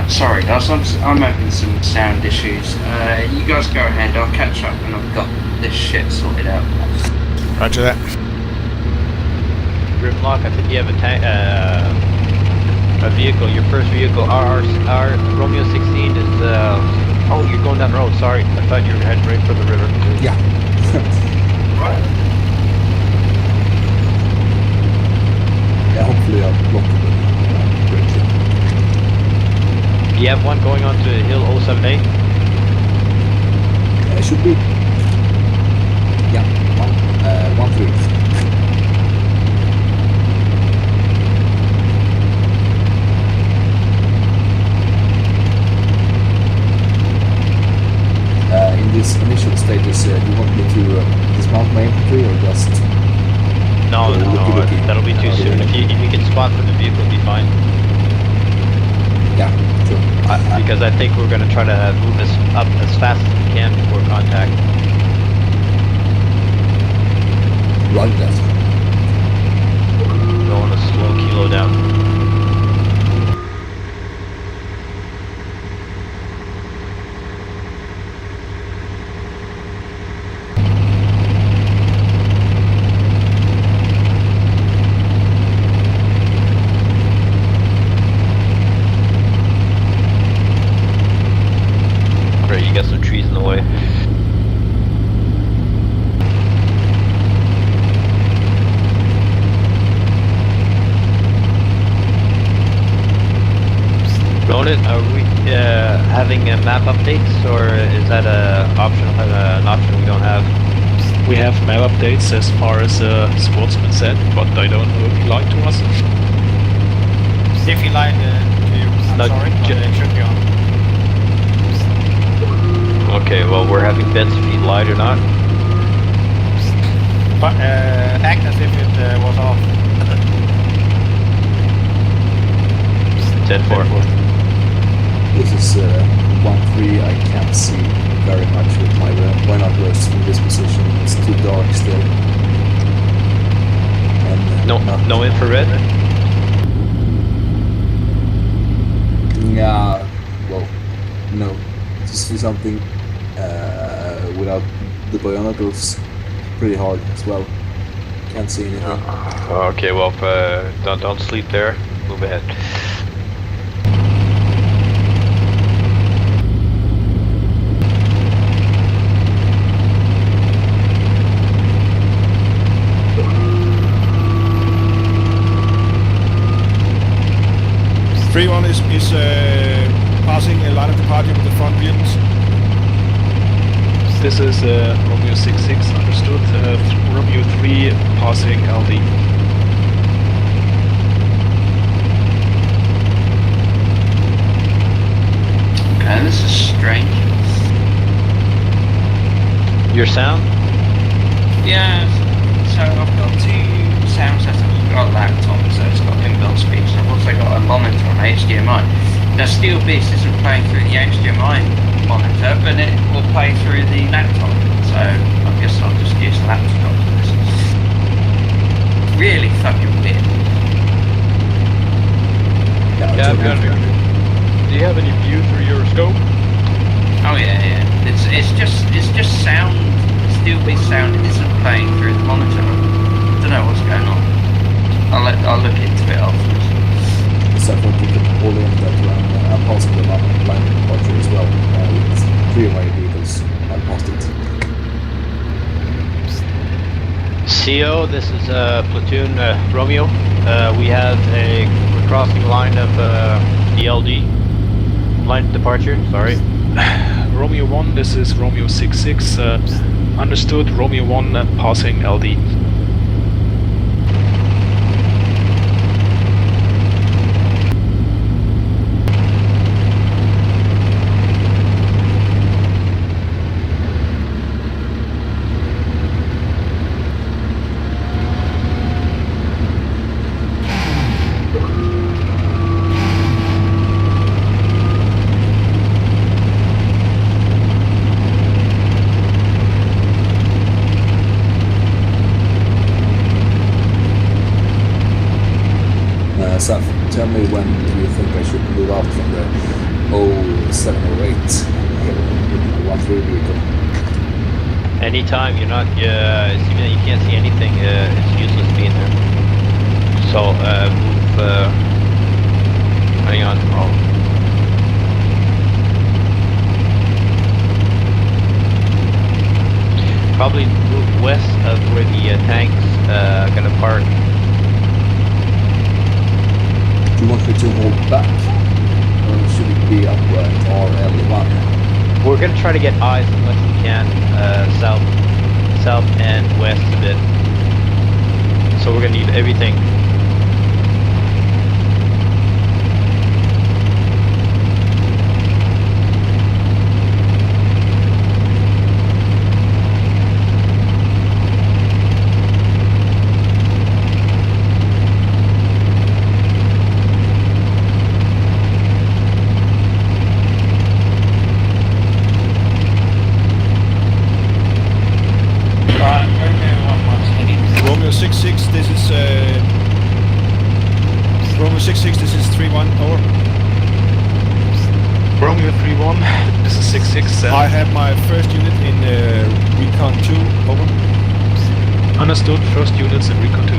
Sorry guys, I'm having some sound issues. You guys go ahead, I'll catch up when I've got this shit sorted out. Roger that. Grimlock, I think you have a vehicle, your first vehicle, our Romeo 16 is, oh, you're going down the road, sorry. I thought you were heading right for the river. Yeah. Right. Yeah, hopefully I'll block the bridge. You have one going on to Hill 078? It should be. Yeah, 1-3. In these initial stages, do you want me to dismount my infantry or just... No, that'll be too soon. If you can spot for the vehicle, it'll be fine. Yeah, sure. Because I think we're going to try to move this up as fast as we can before contact. Right, that. Going a slow kilo down. Great, you got some trees in the way. Ronan, are we having map updates, or is that an option we don't have? We have map updates as far as Sportsman said, but I don't know if he lied to us. If he lied to you, I'm sorry, but it should be on. Okay, well, we're having bets if he lied or not. But act as if it was off. 10-4. This is 1-3. I can't see very much with my binoculars from this position. It's too dark still. And, No infrared? Yeah, well, no. To see something without the binoculars, pretty hard as well. Can't see anything. Okay, well, don't sleep there. Move ahead. One is passing a line of departure with the front vehicles. This is Romeo 66, understood. Romeo 3 passing LD. Okay, this is strange. Your sound? Yeah, so I've got two sound setups. I've got a laptop, so it's got inbuilt speakers. I've also got a monitor on HDMI. Now, Steel Beast isn't playing through the HDMI monitor, but it will play through the laptop. So I guess I'll just use the laptop for this. Really fucking weird. Yeah, do you have any view through your scope? Oh yeah. It's just sound. Steel Beast sound isn't playing through the monitor. Don't know what's going on. I'll look into it afterwards. So I thought you could pull in that I'm passing the line of departure as well. With 3 of my vehicles, I passed it. CO, this is platoon Romeo. We're crossing line of DLD. Line of departure, sorry. Romeo 1, this is Romeo 66, understood. Romeo 1 passing LD. me when do you think I should move out from the 0708 hill with my 1-3 vehicle? Anytime you're not, assuming that you can't see anything, it's useless being there. So, move, hang on. Oh. Probably move west of where the tank's gonna park. Do you want me to hold back? Or should it be up at RL1? We're gonna try to get eyes as much as we can, south and west a bit. So we're gonna need everything. Romeo 66, this is Romeo 66, this is 3-1, over. Romeo 3-1, this is 6-6. I have my first unit in Recon 2, over. Understood, first units in Recon 2.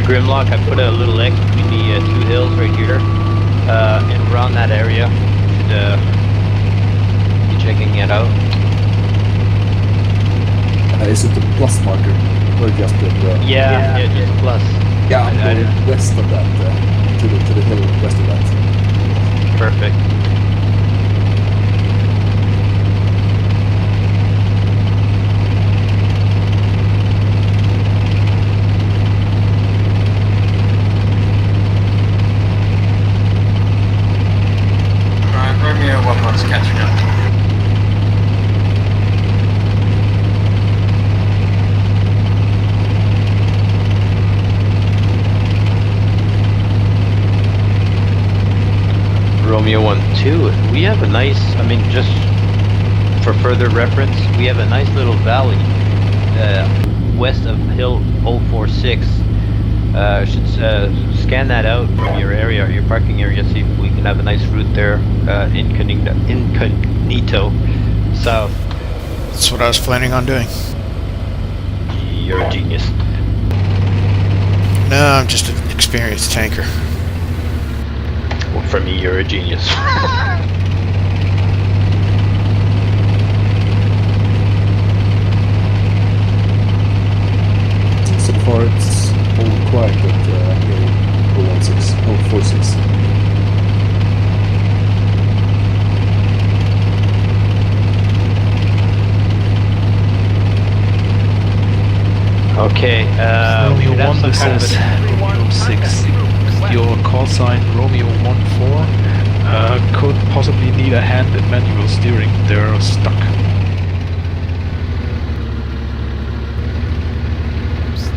Grimlock, I put a little X between the two hills right here, and around that area. Should be checking it out. Is it the plus marker? Or just the... Yeah, just a plus. Yeah, I'm going west of that, to the hill west of that. Perfect. Romeo 1-1's catching up. Romeo 1-2. We have a nice, I mean, just for further reference, we have a nice little valley west of Hill 046. Should scan that out from your area, your parking area, see if we can have a nice route there, incognito south. That's what I was planning on doing. You're a genius. No, I'm just an experienced tanker. Well, for me, you're a genius. So far it's all quiet at hill 046. Okay, Romeo should have 1, some this kind of is a- Romeo 6. Your call sign Romeo 1-4 could possibly need a hand in manual steering. They're stuck.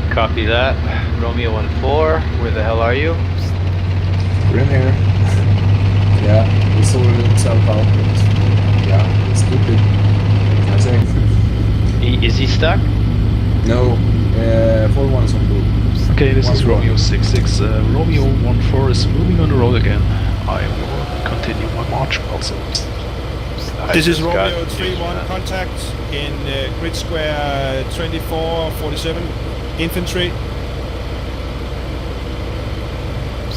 Copy that. Romeo 1-4, where the hell are you? We're in here. Yeah, we sorted himself out, but yeah, it's stupid. What can I say? Is he stuck? No, 4-1 is on blue. Okay, this is 1-4. Romeo 6-6. Romeo 1-4 is moving on the road again. I will continue my march also. This is just got Romeo news 3-1, from that. contact in grid square 2447, infantry.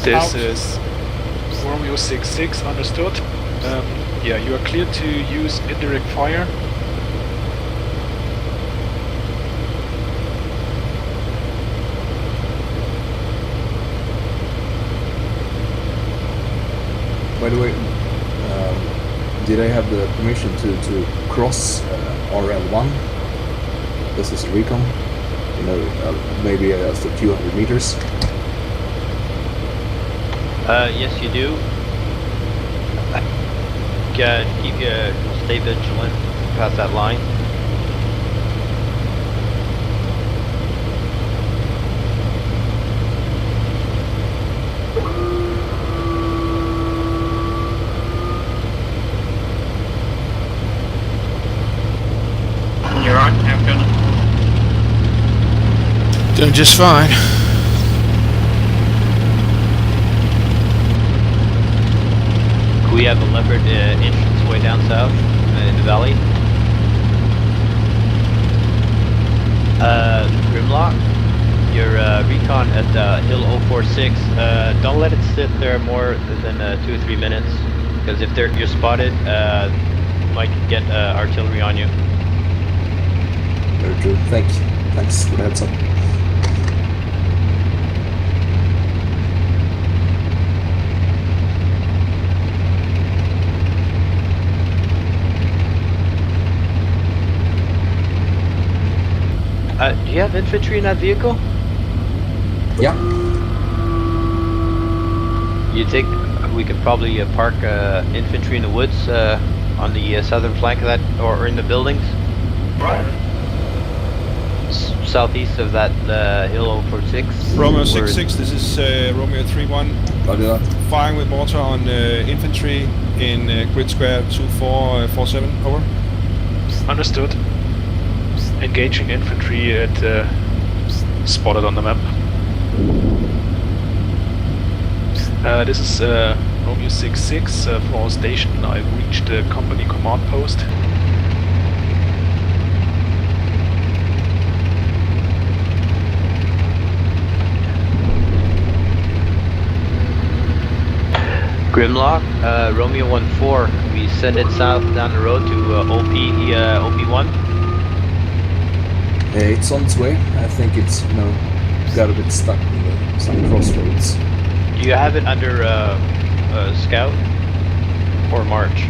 This Out. is Romeo 6-6, understood. Yeah, you are clear to use indirect fire. By the way, did I have the permission to cross RL1? This is recon. You know, maybe just a few hundred meters. Yes, you do. Stay vigilant past that line. Doing just fine. We have a leopard entrance way down south in the valley. Grimlock, your recon at Hill 046, don't let it sit there more than 2 or 3 minutes, because if you're spotted, you might get artillery on you. Very true. Thanks for the heads up. Do you have infantry in that vehicle? Yeah. You think we could probably park infantry in the woods on the southern flank of that, or in the buildings? Right. Southeast of that Hill 046? Romeo 66, this is Romeo 31. Roger that. Firing with mortar on infantry in grid square 2447, over. Understood. Engaging infantry at spotted on the map. This is Romeo 66 for our station. I've reached the company command post. Grimlock, Romeo 14, we send it south down the road to OP1. It's on its way. I think it's got a bit stuck in some crossroads. Do you have it under Scout or March?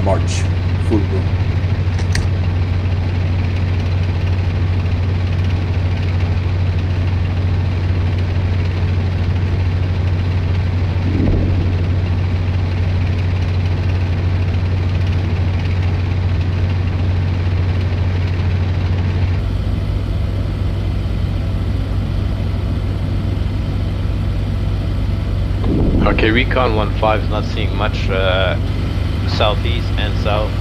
March, full boom. Okay, Recon 15 is not seeing much southeast and south.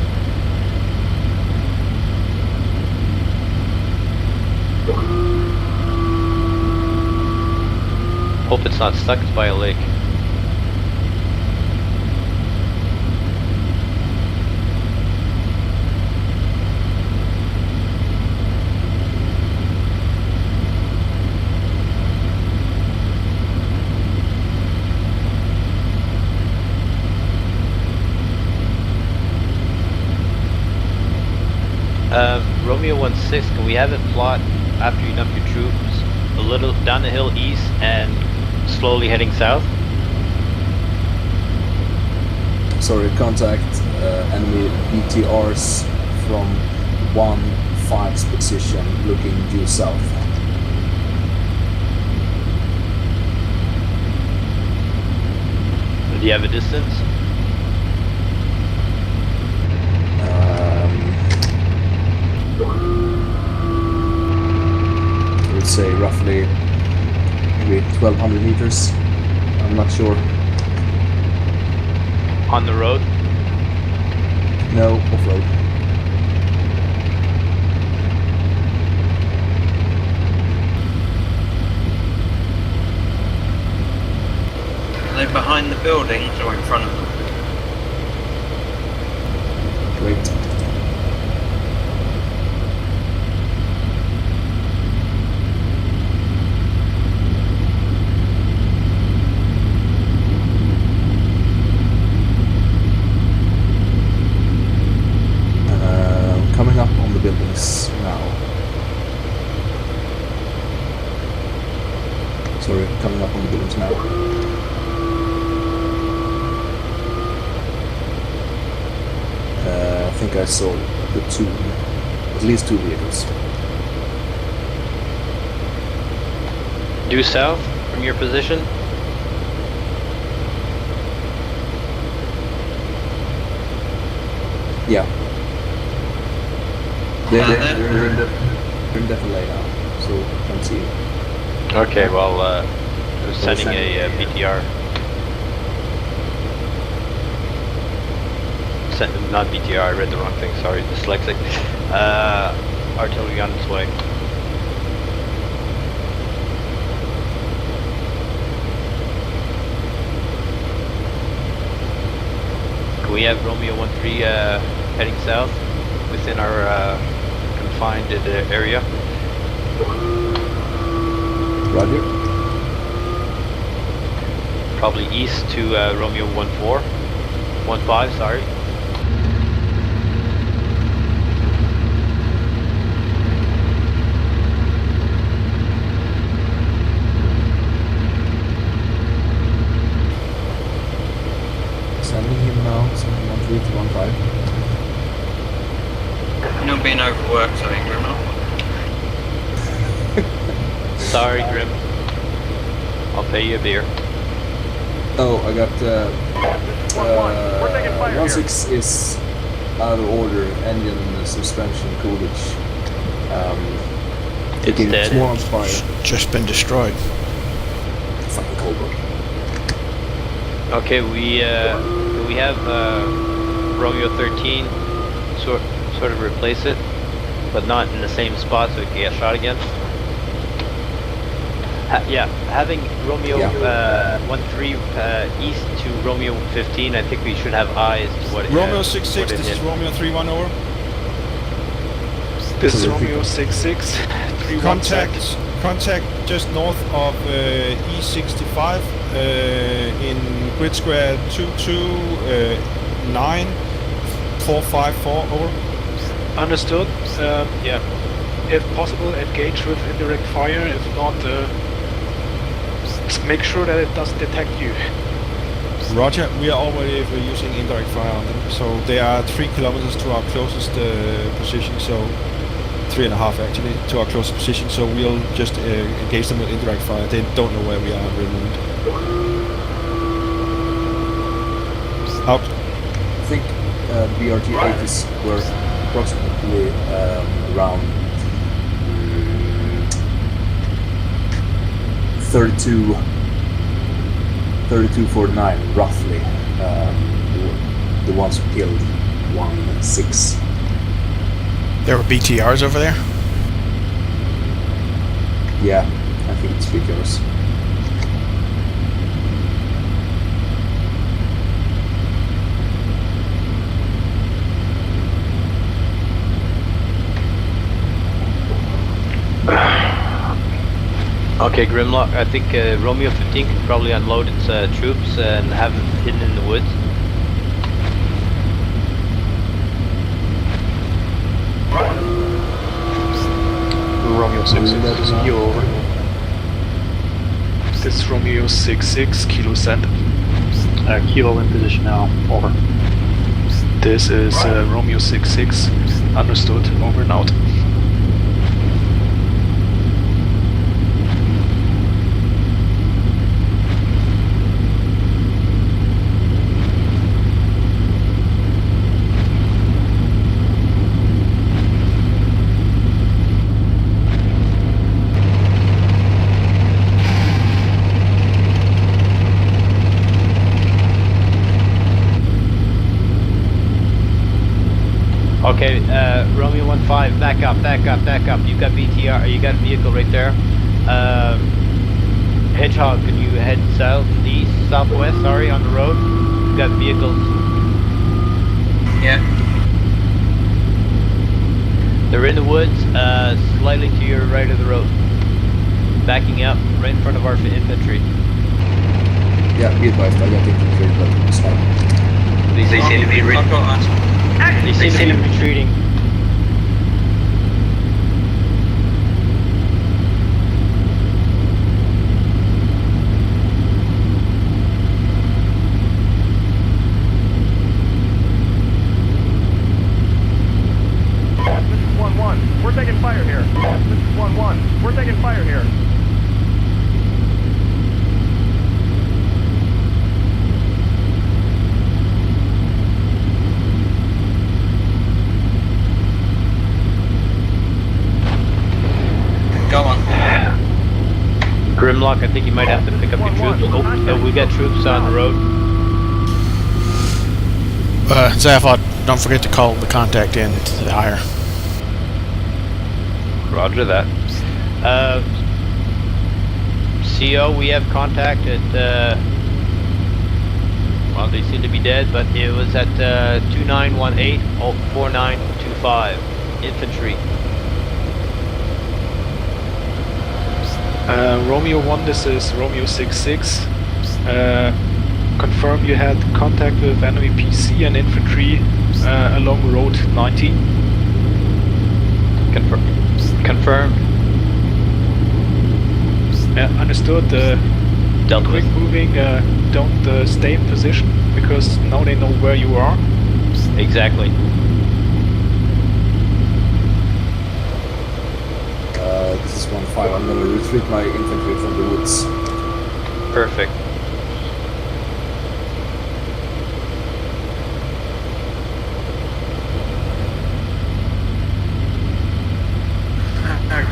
Hope it's not stuck by a lake. Romeo 16, can we have it plot after you dump your troops a little down the hill east and slowly heading south? Sorry, contact enemy BTRs from 1-5's position looking due south. Do you have a distance? I would say roughly maybe 1200 meters. I'm not sure. On the road? No, off-road. Are they behind the buildings or in front of them? Great. Coming up on the buildings now. Sorry, coming up on the buildings now. I think I saw at least two vehicles. Due south from your position? Yeah. They're in defilade now, so I can't see it. Okay, well, I was sending a BTR. Not BTR, I read the wrong thing, sorry, dyslexic. Artillery on its way. We have Romeo 13 heading south within our confined area. Roger. Probably east to Romeo 15, sorry. Sending him now, 713 to 15. Not being overworked, I think, Grimlock. Sorry, Grim. I'll pay you a beer. Oh, I got 16 is out of order. Engine, suspension, coolage. It's dead. More on fire. Just been destroyed. Fucking Cobra. Okay, we have Romeo 13 sort of replace it, but not in the same spot so it can get shot again. Yeah, having Romeo 13 east to Romeo 15, I think we should have eyes to what it Romeo 66, what it this is hit. Romeo 31 over. This is Romeo 66. 31 Contact just north of E65 in grid square 229-454 over. Understood. Yeah. If possible, engage with indirect fire. If not, make sure that it doesn't detect you. Roger, we are already using indirect fire on them, so they are 3 kilometers to our closest position, so 3.5 actually to our closest position, so we'll just engage them with indirect fire. They don't know where we are at the moment. Out. I think BRT-80s were approximately around 3249 roughly. The ones who killed 1-6. There were BTRs over there? Yeah, I think it's BTRs. Okay, Grimlock, I think Romeo 15 could probably unload its troops and have them hidden in the woods. Romeo 66, this is Kilo over. This is Romeo 66, Kilo sent. Kilo in position now, over. This is Romeo 66, understood, over and out. Okay, Romeo 15, back up. You got BTR, you got a vehicle right there. Hedgehog, can you head southwest, sorry, on the road? You got vehicles. Yeah. They're in the woods, slightly to your right of the road. Backing up, right in front of our infantry. Yeah, be advised, I got infantry, but it's fine. They seem to be I've got that. They seem to be retreating. This is 1-1. We're taking fire here. This is 1-1. We're taking fire here. Go on. Grimlock, I think you might have to pick up your troops. Oh, we got troops on the road. Zaphod, don't forget to call the contact in to the higher. Roger that. CO, we have contact at Well, they seem to be dead, but it was at 2918 4925 infantry. Romeo 1, this is Romeo 66. Confirm you had contact with enemy PC and infantry along road 90. Confirmed. Understood. Dealt Quick with. moving, don't stay in position because now they know where you are. Exactly. This is 1-5. I'm gonna retreat my infantry from the woods. Perfect.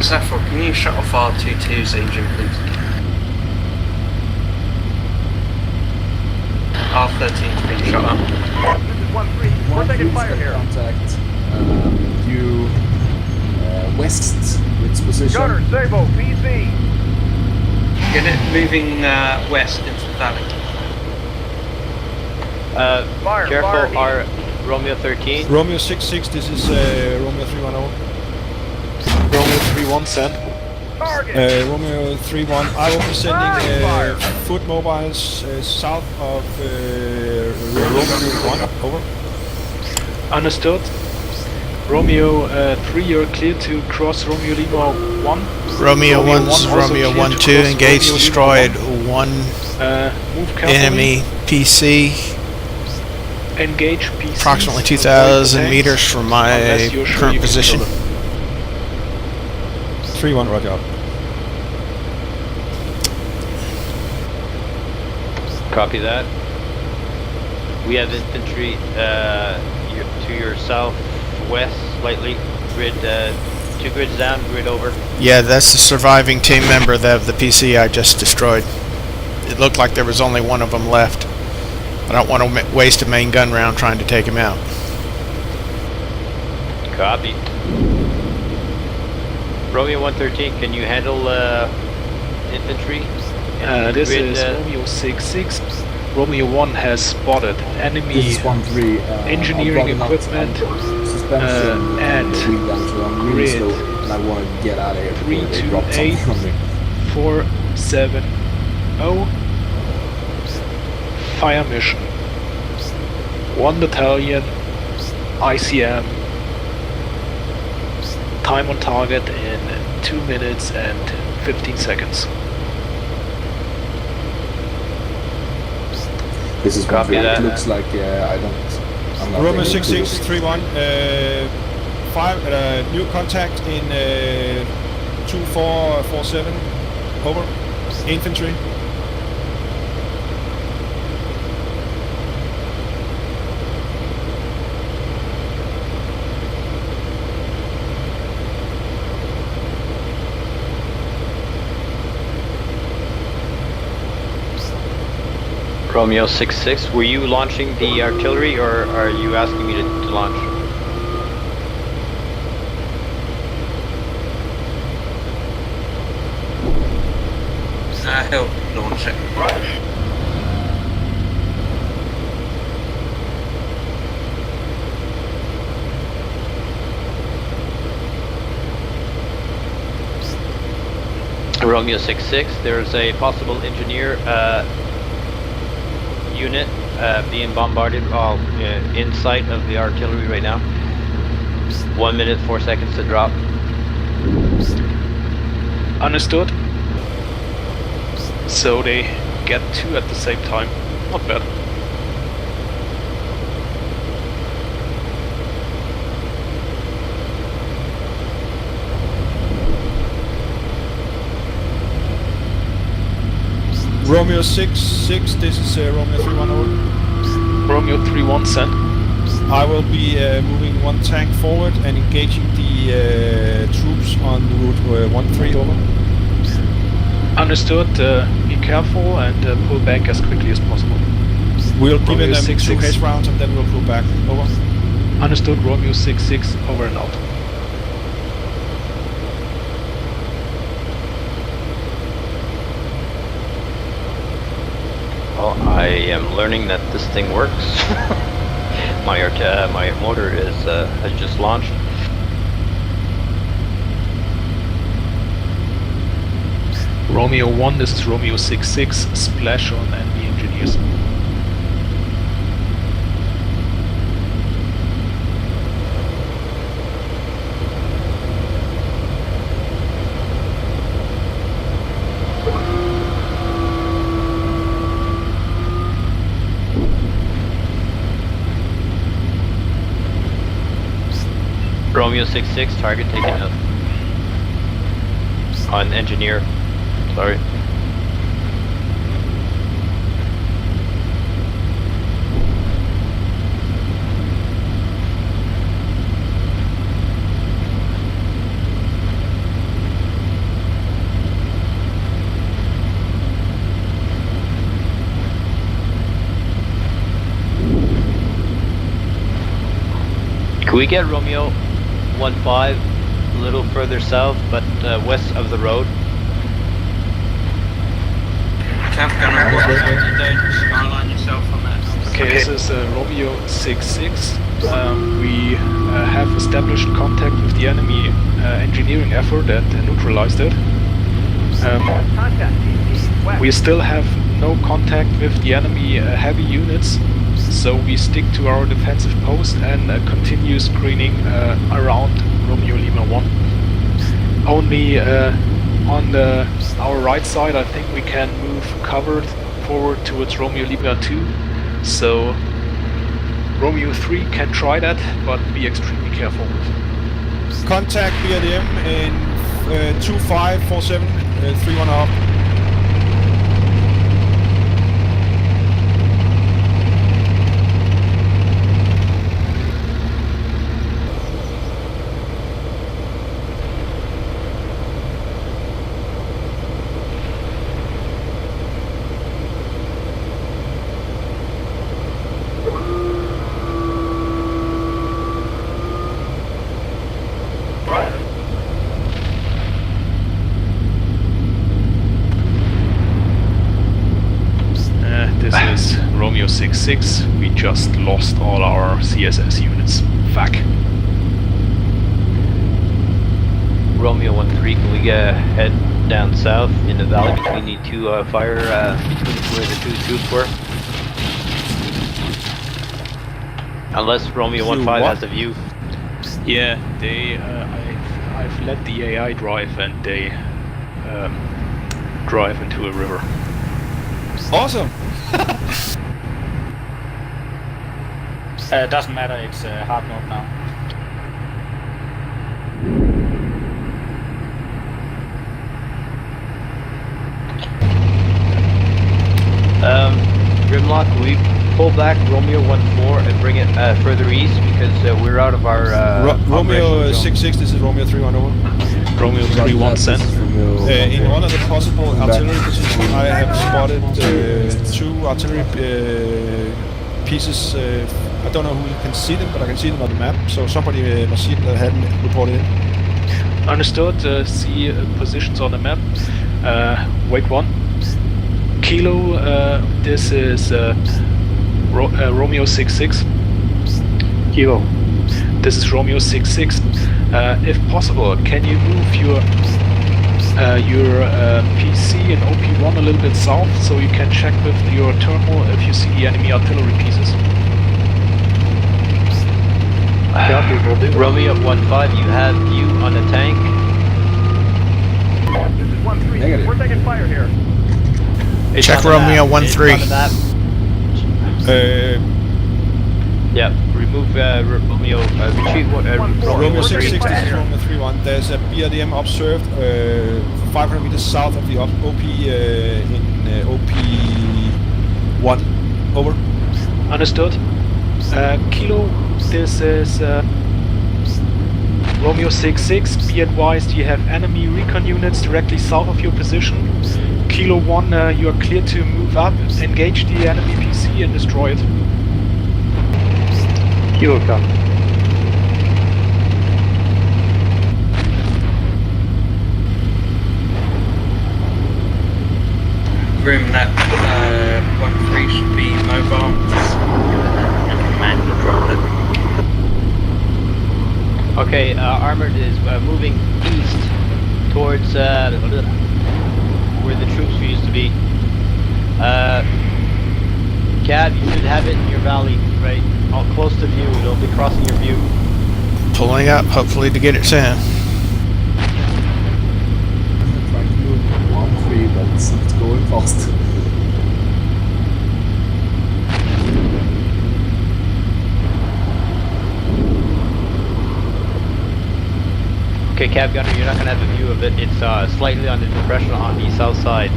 Zephyr, can you shut off R22's engine, please? R13's been shut up. This is 1-3. We're taking fire here. Contact due west with position. Gunner, Sabo, PC. Get it moving west into the valley. Fire, Careful, fire. our Romeo 13. Romeo 66, this is Romeo 310. Romeo 31 send. Target. Romeo 31, I will be sending Fire. foot mobiles south of Romeo 1, over. Understood. Romeo 3, you're clear to cross Romeo Lima 1. Romeo Romeo 1's one also Romeo clear 1 to 2 cross engaged, Romeo destroyed Lima one Move carefully. enemy PC, Engage PC. approximately 2,000 meters from my current position. 3-1, roger up. Copy that. We have infantry to your southwest, slightly. Grid, 2 grids down, grid over. Yeah, that's the surviving team member of the PC I just destroyed. It looked like there was only one of them left. I don't want to waste a main gun round trying to take him out. Copy. Romeo 113, can you handle infantry? This Grid, is Romeo 66. Romeo 1 has spotted enemy This is 1-3. engineering I'm running equipment, out on suspension and the wheel down, so I'm really grid slow, and I want to get out of here before they drop 328 something on me. 470. Fire mission. 1 battalion, ICM. Time on target in 2 minutes and 15 seconds. This is Copy 1-3. that. It looks like I'm not Romeo able to 66, do 3-1, 5, new contact in 2447, over, infantry. Romeo 66, were you launching the artillery or are you asking me to launch? Help launch it. Romeo 66, there's a possible engineer unit being bombarded in sight of the artillery right now. 1 minute, 4 seconds to drop. Understood. So they get 2 at the same time. Not bad. Romeo 66, this is Romeo 310. Romeo 31 send. I will be moving 1 tank forward and engaging the troops on route 13, over. Understood. Be careful and pull back as quickly as possible. We'll give Romeo them 2 66. haste rounds and then we'll pull back, over. Understood. Romeo 66 over and out. Well, I am learning that this thing works. My motor has just launched. Romeo 1, this is Romeo 66, splash on enemy engineers. Romeo 66, target taken out. On engineer. Sorry. Can we get Romeo 15 a little further south, but west of the road? Camp gunner, what you don't skyline yourself on that. Okay, this is Romeo 66. We have established contact with the enemy engineering effort and neutralized it. Contact, east, west. We still have no contact with the enemy heavy units, so we stick to our defensive post and continue screening around Romeo Lima 1. Only on our right side, I think we can move covered forward towards Romeo Lima 2, so Romeo 3 can try that, but be extremely careful. Contact BRDM in 2547 31.5. This is Romeo 66. We just lost all our CSS units. Fuck. Romeo 13, can we head down south in the valley between the two fire, between where the two troops were? Unless Romeo 15 has a view. Yeah, they. I've let the AI drive, and they drive into a river. Awesome. Doesn't matter, it's hard mode now. Grimlock, we pull back Romeo 14 and bring it further east because we're out of our Romeo 66, this is Romeo 31 over. Romeo 31 sent. In one of the possible artillery positions, I have spotted two artillery pieces. I don't know who can see them, but I can see them on the map. So somebody must see them that hadn't reported in. Understood. See positions on the map. Wake 1. Kilo, this is Romeo 66. Kilo. This is Romeo 66. If possible, can you move your PC and OP1 a little bit south so you can check with your terminal if you see the enemy artillery pieces? Romeo 15, you have view on the tank. This is 1-3. Negative. We're taking fire here. It's Check on the Romeo map. 13. It's on the map. Yeah, remove Romeo, retreat Romeo 66, this is fire. Romeo 31. There's a BRDM observed 500 meters south of the OP in OP1. Over. Understood. Kilo, this is Romeo 66. Be advised, you have enemy recon units directly south of your position. Kilo 1, you are clear to move up, engage the enemy PC and destroy it. Kilo come. Grim, that 1-3 should be Okay, Armored is moving east towards where the troops used to be. Cav, you should have it in your valley, right? All close to view. It'll be crossing your view. Pulling up, hopefully to get it soon. I'm trying to move 1-3, but it's going fast. Okay, Cav Gunner, you're not gonna have a view of it. It's slightly on the depression on the south side.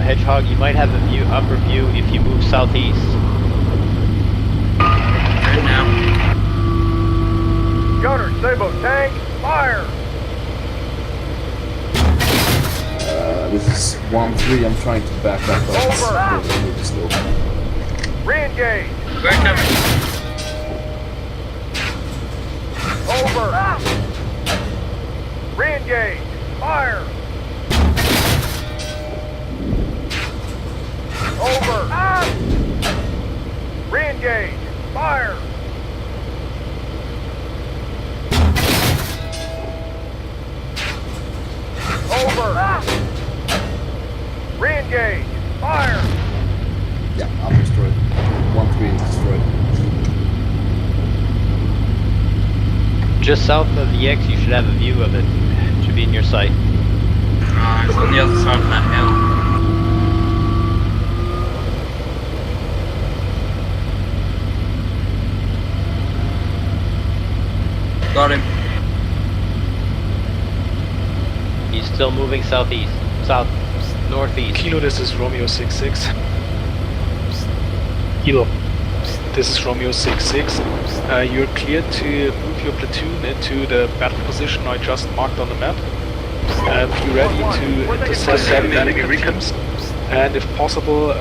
Hedgehog, you might have a view, upper view, if you move southeast. Good now. Gunner, Sabo, tank, fire! This is 1-3. I'm trying to back up. But Over. I need to slow down. Re-engage! We're coming. Over! Re-engage! Fire! Over! Re-engage! Fire! Over! Re-engage! Fire! Yeah, I'm destroyed. 1-3 is destroyed. Just south of the X, you should have a view of it. It should be in your sight. It's on the other side of that hill. Got him. He's still moving southeast. Northeast. Kilo, this is Romeo 66. Kilo, this is Romeo 66. You're cleared to move your platoon into the battle position I just marked on the map. Be ready to intercept enemy recons, and if possible,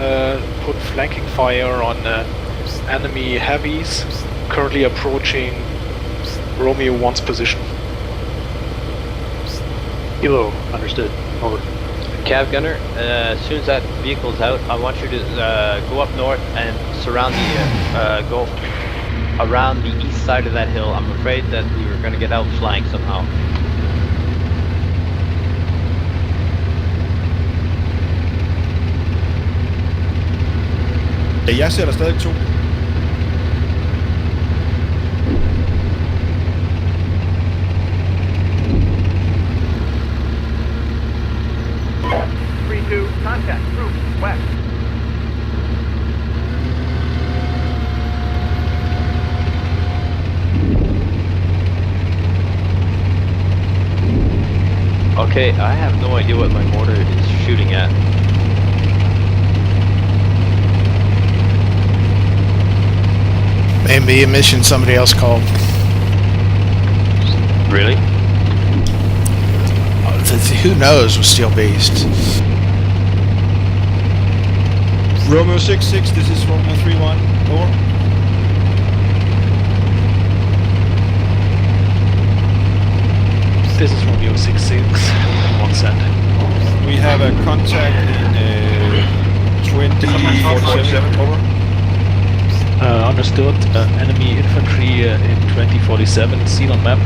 put flanking fire on enemy heavies currently approaching Romeo 1's position. Kilo, understood. Over. Cav Gunner, as soon as that vehicle's out, I want you to go up north and surround the, go around the east side of that hill. I'm afraid that we were going to get outflanked somehow. Jeg ser der stadig 2. Contact, troops, west. Okay, I have no idea what my mortar is shooting at. Maybe a mission somebody else called. Really? Who knows with Steel Beast? Romeo 66, this is Romeo 31. Over. This is Romeo 66. One send. We have a contact in 2047. Over. Understood. Enemy infantry in 2047, seen on map.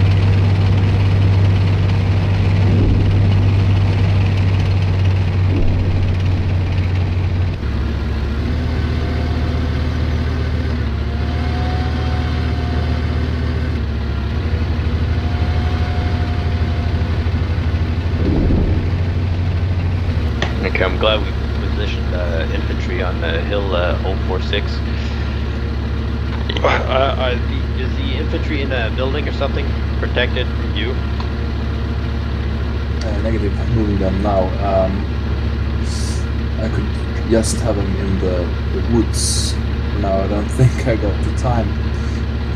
Okay, I'm glad we positioned infantry on the hill 046. Is the infantry in a building or something protected from view? Negative. Moving them now. I could just have them in the woods. Now I don't think I got the time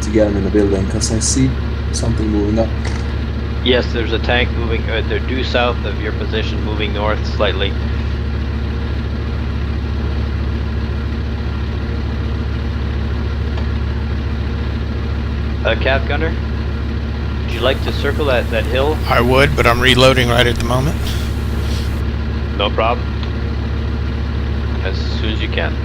to get them in the building because I see something moving up. Yes, there's a tank moving. They're due south of your position, moving north slightly. Cav Gunner, would you like to circle that hill? I would, but I'm reloading right at the moment. No problem. As soon as you can.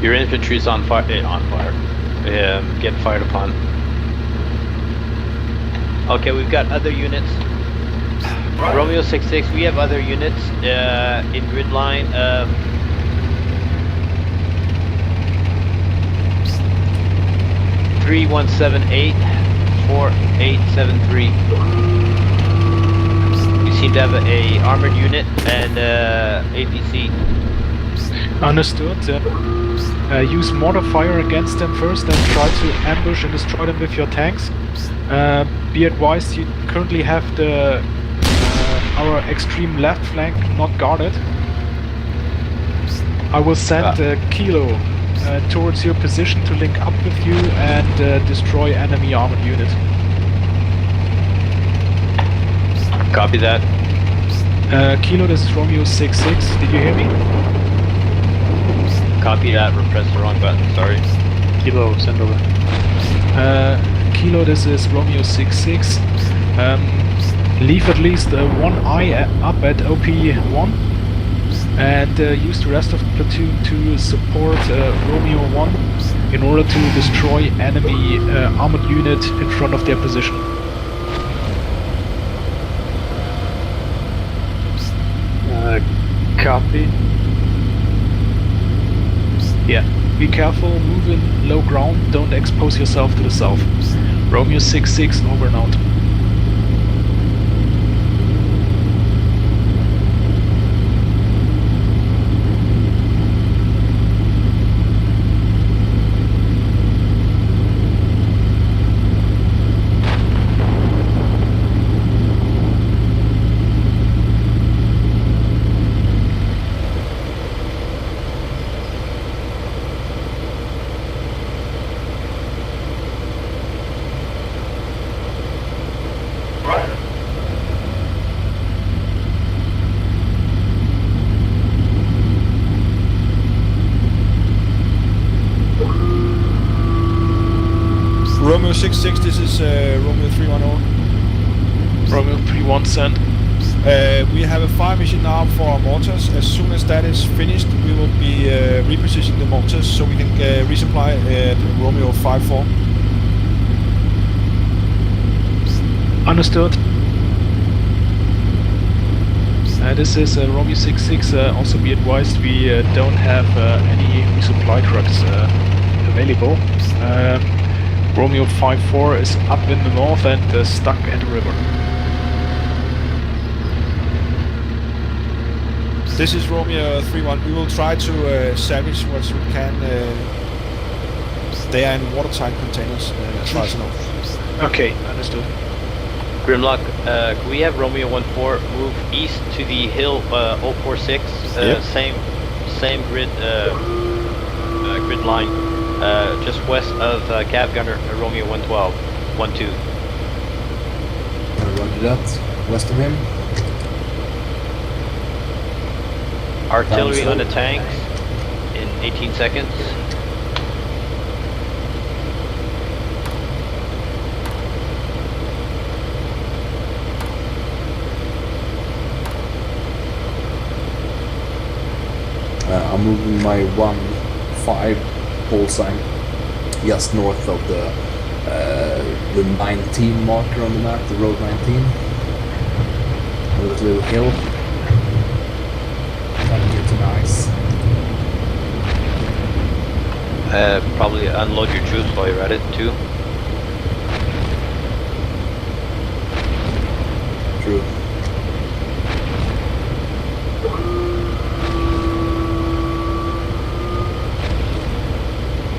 Your infantry's on fire. On fire. Getting fired upon. Okay, we've got other units. Romeo 66, we have other units in grid line. 3178 4873. We seem to have a armored unit and APC. Understood. Use mortar fire against them first, then try to ambush and destroy them with your tanks. Be advised, you currently have the our extreme left flank not guarded. I will send Kilo towards your position to link up with you and destroy enemy armored unit. Copy that. Kilo, this is Romeo 66. Did you hear me? Copy that. Pressed the wrong button. Sorry. Kilo, send over. Kilo, this is Romeo 66. Leave at least one eye up at OP1 and use the rest of the platoon to support Romeo 1 in order to destroy enemy armored unit in front of their position. Copy. Yeah, be careful, move in low ground, don't expose yourself to the south. Romeo 66, over and out. Romeo 66, this is Romeo 310. Romeo 31, send. We have a fire mission now for our mortars. As soon as that is finished, we will be repositioning the mortars so we can resupply Romeo 54. Understood. This is Romeo 66. Also be advised, we don't have any resupply trucks available. Romeo 54 is up in the north and stuck at the river. This is Romeo 31. We will try to salvage what we can. They are in watertight containers, as far as I know. Okay, understood. Grimlock, we have Romeo 14 move east to the hill 046. Yep. Same grid grid line. Just west of Cav Gunner, Romeo 112, 12. Roger that. West of him. Artillery on the tanks in 18 seconds. I'm moving my 1-5 call sign just north of the 19 marker on the map, the road 19. A little hill. Trying to get to nice. Probably unload your troops while you're at it too. True.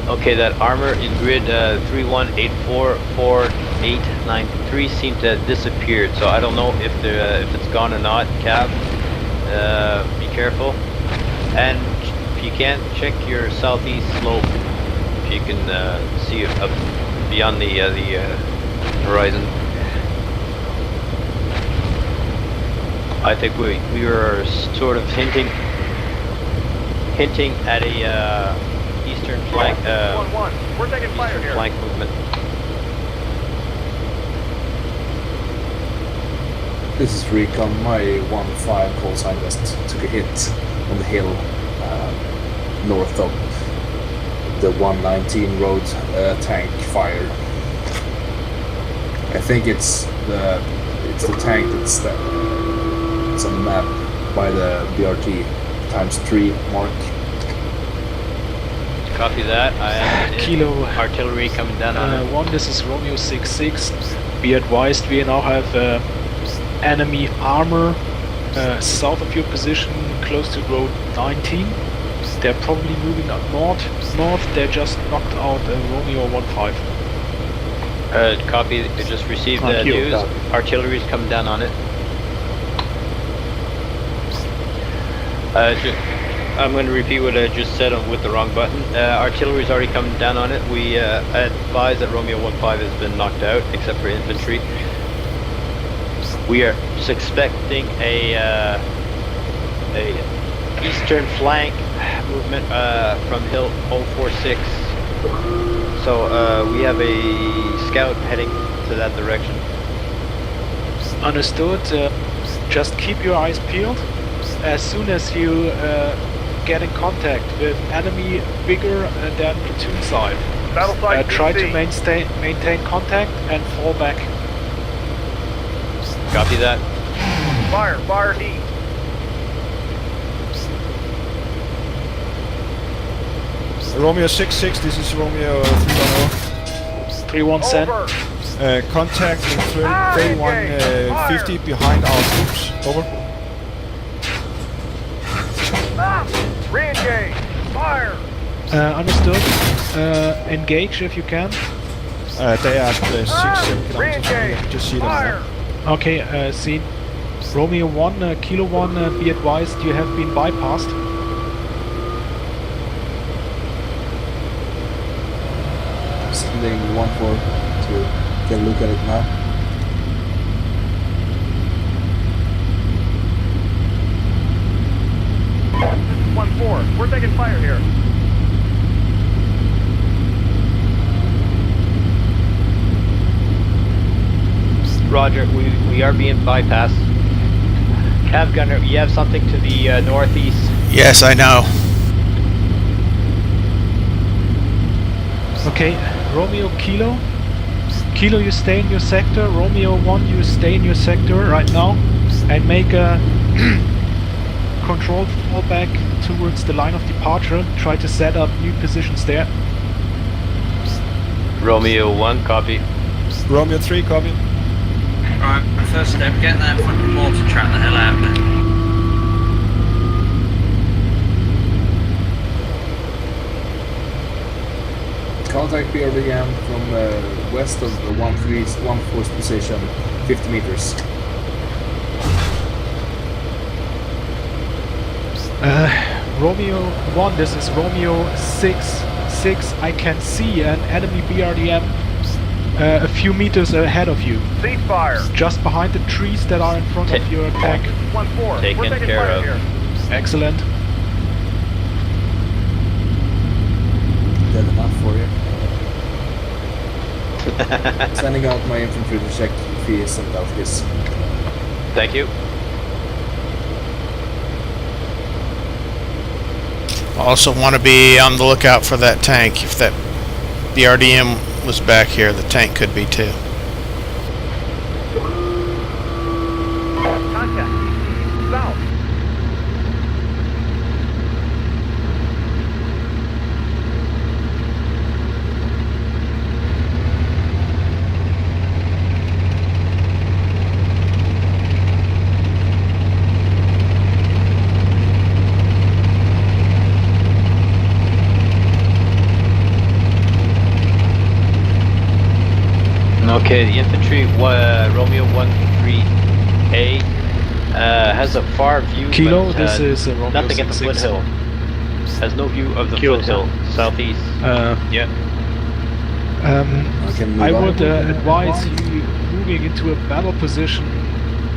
Okay, that armor in grid 31844893 seemed to have disappeared, so I don't know if it's gone or not. Cav, be careful, and if you can, check your southeast slope if you can see up beyond the horizon. I think we were sort of hinting at a eastern flank, We're taking fire eastern here. flank movement. This is Recon. My 1-5 call sign just took a hit on the hill north of the 119 road tank fire. I think it's the tank that's it's on the map by the BRT ×3 mark. Copy that. I have Kilo artillery coming down on it. 1, this is Romeo 66. Be advised, we now have enemy armor south of your position, close to road 19. They're probably moving up north. They just knocked out Romeo 15. Copy. I just received the news. Artillery's coming down on it. I'm going to repeat what I just said with the wrong button. Artillery's already coming down on it. We advise that Romeo 15 has been knocked out, except for infantry. We are suspecting a eastern flank movement from Hill 046. So we have a scout heading to that direction. Understood. Just keep your eyes peeled. As soon as you get in contact with enemy bigger than platoon side, Battle site try to DC. maintain contact and fall back. Copy that. Fire heat. Romeo 66, this is Romeo 310. 317. Over. Contact in 3150 behind our troops. Over. Re-engage. Fire. Understood. Engage if you can. They are 6-7 kilometers. Re-engage. Just see them Fire. now. Okay, seen. Romeo 1, Kilo 1, be advised you have been bypassed. Sending 1-4 to get a look at it now. This is 1-4. We're taking fire here. Roger, we are being bypassed. Cav Gunner, you have something to the northeast. Yes, I know. Okay, Romeo Kilo. Kilo, you stay in your sector. Romeo 1, you stay in your sector right now and make a controlled fallback towards the line of departure. Try to set up new positions there. Romeo 1, copy. Romeo 3, copy. Right, first step, get that fucking mortar trap the hell out of there. Contact BRDM from west of the 1-4's position, 50 meters. Romeo 1, this is Romeo 6. I can see an enemy BRDM a few meters ahead of you. Ceasefire. Just behind the trees that are in front of your tank. 1-4. Taken We're taking care fire of. here. Excellent. Dead enough for you. Sending out my infantry to check if he is sent out his. Thank you. Also want to be on the lookout for that tank. If that BRDM was back here, the tank could be too. Contact. South. Okay, the infantry, Romeo 13A, has a far view. Kilo, but, this is Romeo nothing at the 66. foothill. Has no view of the Kilo, foothill, southeast. Yeah. I can move I on. would advise you moving into a battle position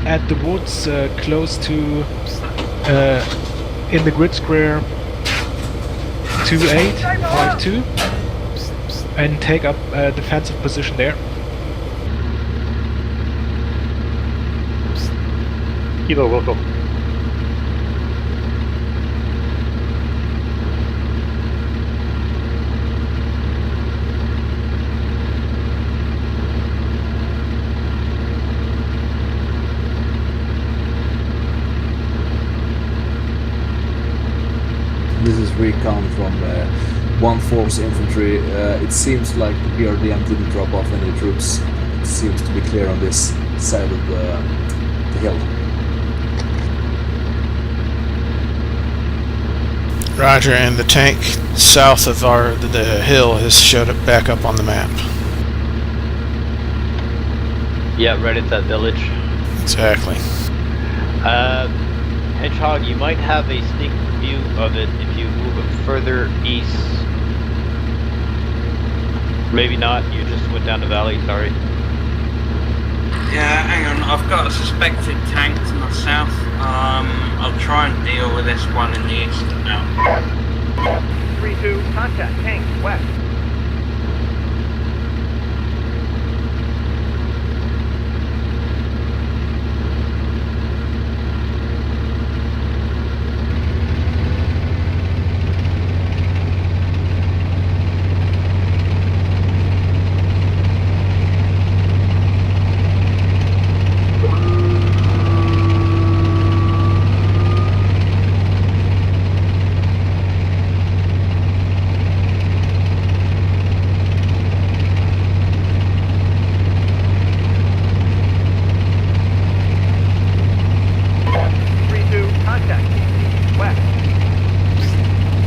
at the woods close to in the grid square 2852 and take up a defensive position there. Kilo, go. is Recon from 1 Force Infantry. It seems like the BRDM didn't drop off any troops. It seems to be clear on this side of the hill. Roger, and the tank south of the hill has showed it back up on the map. Yeah, right at that village. Exactly. Hedgehog, you might have a sneak view of it if you move it further east. Maybe not, you just went down the valley, sorry. Yeah, hang on. I've got a suspected tank to my south. I'll try and deal with this one in the east now. 3-2, contact, tank, west.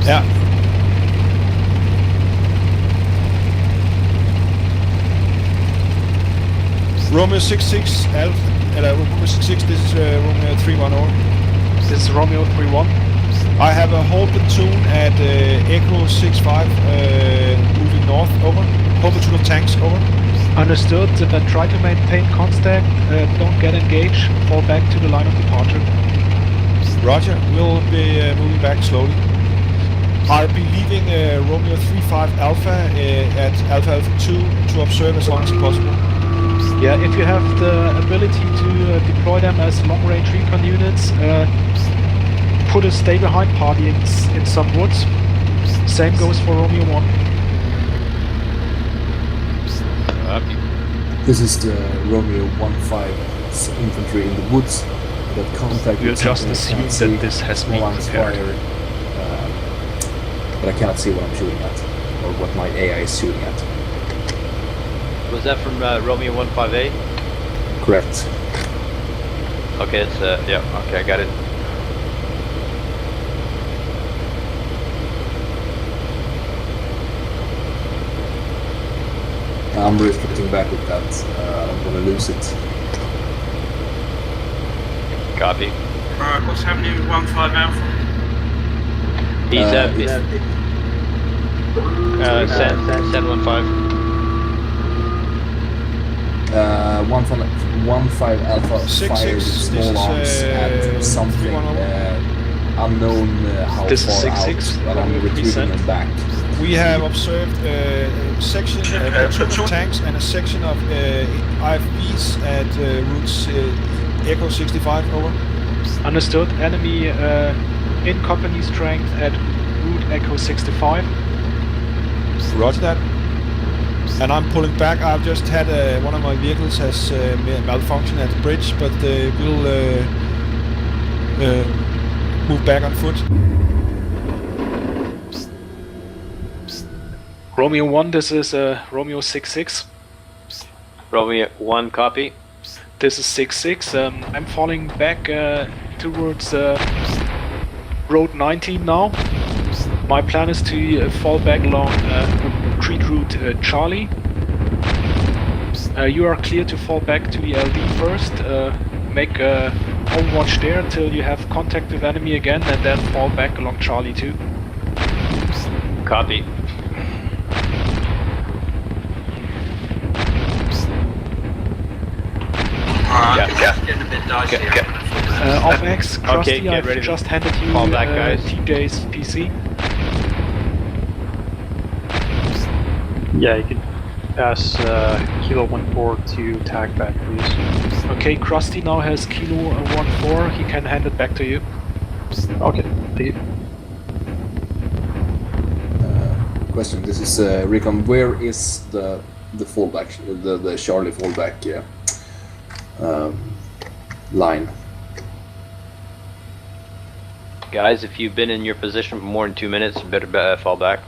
Ja. Romeo 66 Alpha, Romeo 66, this is Romeo 31 over. This is Romeo 31. I have a whole platoon at Echo 65 moving north, over. Whole platoon of tanks, over. Understood. Try to maintain contact. Don't get engaged. Fall back to the line of departure. Roger, we'll be moving back slowly. I'll be leaving Romeo 35 Alpha at Alpha 2 to observe as long as possible. Yeah, if you have the ability to deploy them as long-range recon units, put a stay-behind party in some woods. Same goes for Romeo 1. This is the Romeo 15 infantry in the woods that contacted. We'll just assume that this has been prepared. But I cannot see what I'm shooting at, or what my AI is shooting at. Was that from Romeo 15A? Correct. Okay, it's yeah, okay, I got it. I'm restricting back with that. I'm gonna lose it. Copy. Alright, what's happening with 15 Alpha? He's send 15. 15 Alpha 6, fired 6, small arms at something unknown how This is far 6-6, out, but I'm retreating them back. We have observed a section of tanks and a section of IFVs at routes Echo 65, over. Understood. Enemy in company strength at route Echo 65. Roger that. And I'm pulling back. I've just had one of my vehicles has malfunctioned at the bridge, but we'll move back on foot. Romeo 1, this is Romeo 66. Romeo 1, copy. This is 66. I'm falling back towards Road 19 now. My plan is to fall back along retreat route Charlie. You are clear to fall back to the LD first. Make a home watch there until you have contact with enemy again, and then fall back along Charlie 2. Copy. Alright, it's getting a bit dicey. Off X, Krusty, Okay, get I've ready to just handed you fall back, guys. TJ's PC. Yeah, you can ask Kilo 14 to tag back, please. Okay, Krusty now has Kilo 14, he can hand it back to you. Okay, thank you. Question: this is Recon. Where is the fallback? The Charlie fallback line? Guys, if you've been in your position for more than 2 minutes, you better fall back.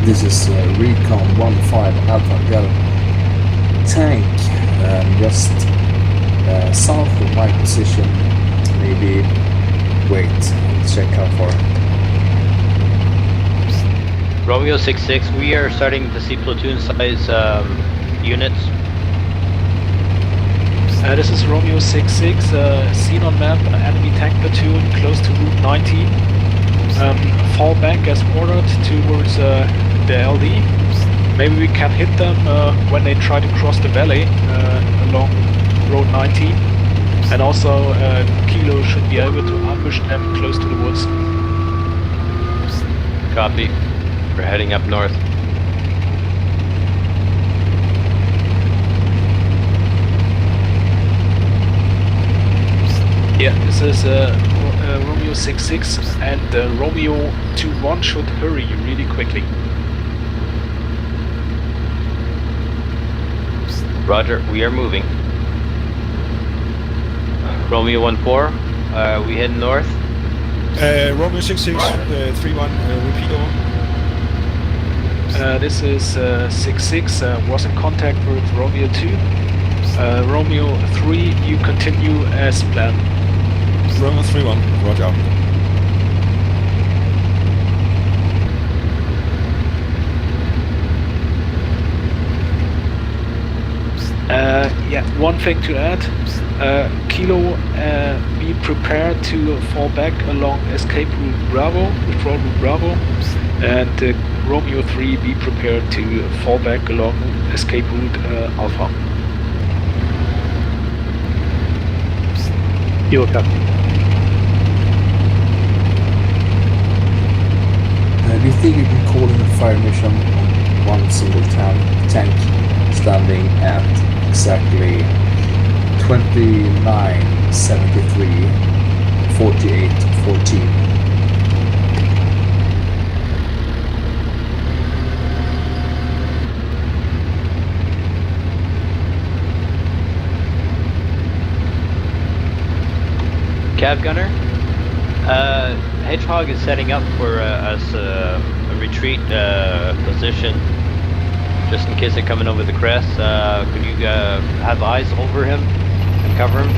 This is Recon 15 Alpha Gal tank, just south of my position. Maybe wait, let's check how far. Romeo 66, we are starting to see platoon size units. This is Romeo 66, seen on map, enemy tank platoon close to Route 19. Fall back as ordered towards the LD. Maybe we can hit them when they try to cross the valley along Road 19. And also Kilo should be able to ambush them close to the woods. Copy. We're heading up north. Yeah, this is Romeo 66 and Romeo 21 should hurry really quickly. Roger, we are moving. Romeo 14, we head north. Romeo 66, 3-1, repeat over. This is 66, was in contact with Romeo 2. Romeo 3, you continue as planned. Romeo 3-1, roger. Yeah, one thing to add. Kilo, be prepared to fall back along escape route Bravo, withdrawal route Bravo, and Romeo 3, be prepared to fall back along escape route Alpha. You look up. Do you think you can call in a fire mission on one single tank standing at exactly 29, 73, 48, 14? Cav gunner, Hedgehog is setting up for us a retreat position, just in case they're coming over the crest. Could you have eyes over him and cover him?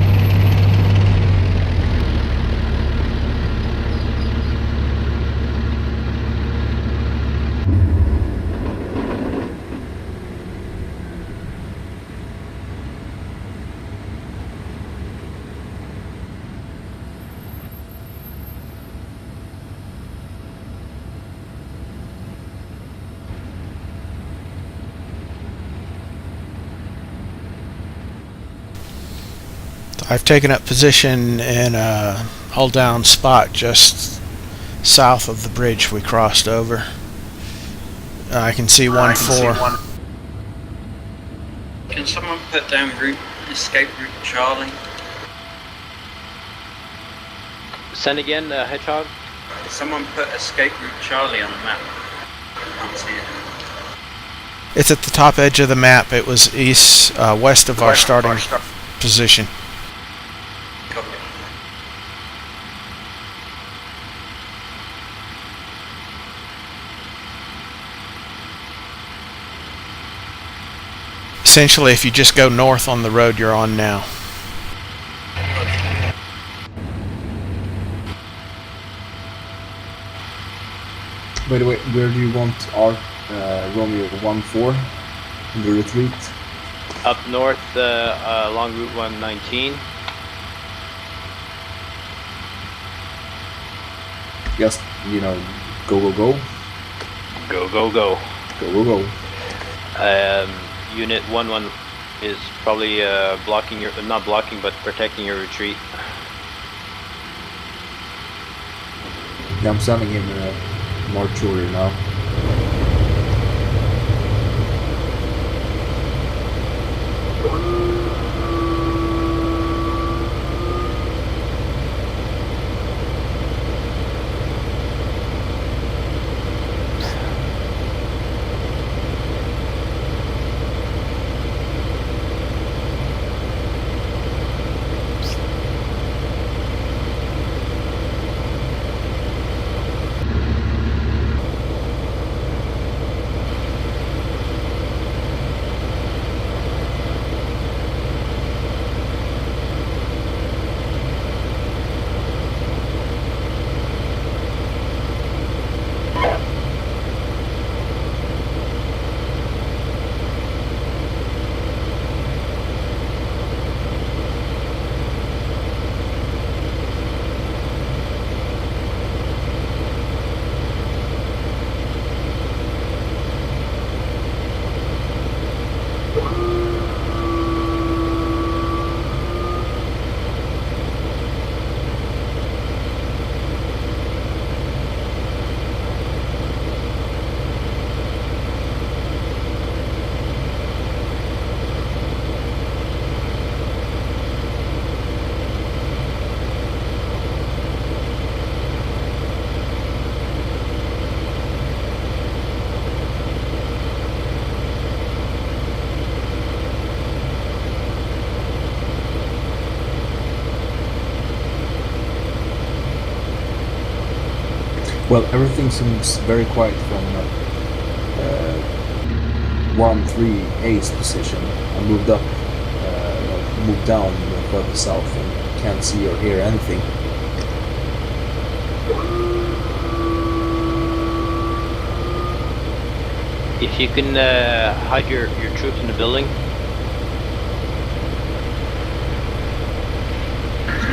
I've taken up position in a hold down spot just south of the bridge we crossed over. I can see 1-4. Can someone put down escape route Charlie? Send again, Hedgehog. Someone put escape route Charlie on the map. I can't see it. It's at the top edge of the map. It was west of our starting position. Copy. Essentially, if you just go north on the road you're on now. By the way, where do you want our Romeo 1-4 in the retreat? Up north along Route 119. Just, go, go, go. Go, go, go. Go, go, go. Unit 1-1 is probably blocking your, not blocking, but protecting your retreat. Yeah, I'm sending him a mortuary now. Well, everything seems very quiet from 1-3-A's position. I moved up, moved down further south and can't see or hear anything. If you can hide your troops in the building.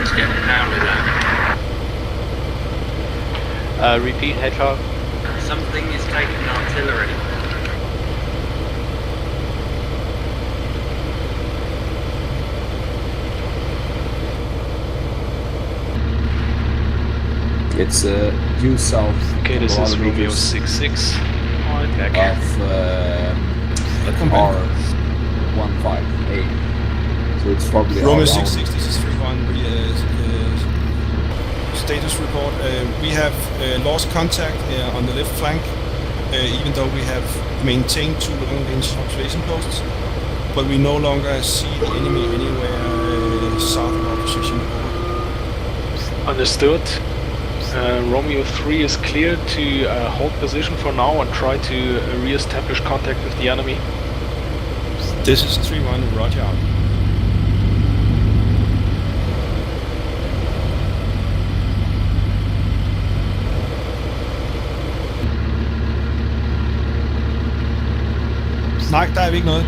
It's getting pounded out. Repeat, Hedgehog. Something is taking artillery. It's due south. Okay, this is Romeo 66. Alright, back. Of R15A. So it's probably Romeo around- 66, this is 3-1. Status report. We have lost contact on the left flank, even though we have maintained 2 long-range observation posts, but we no longer see the enemy anywhere south of our position. Understood. Romeo 3 is clear to hold position for now and try to re-establish contact with the enemy. This is 3-1, roger out. Nej, der er vi ikke noget.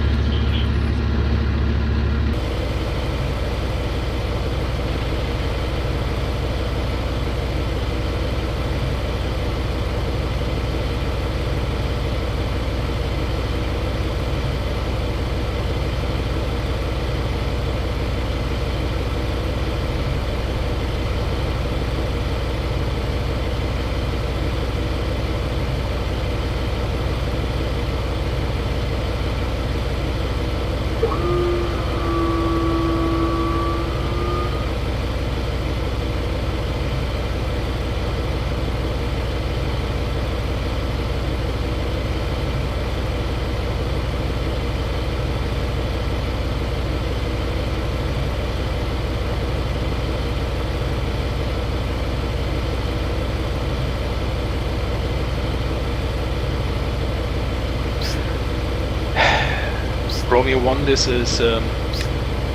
Romeo 1, this is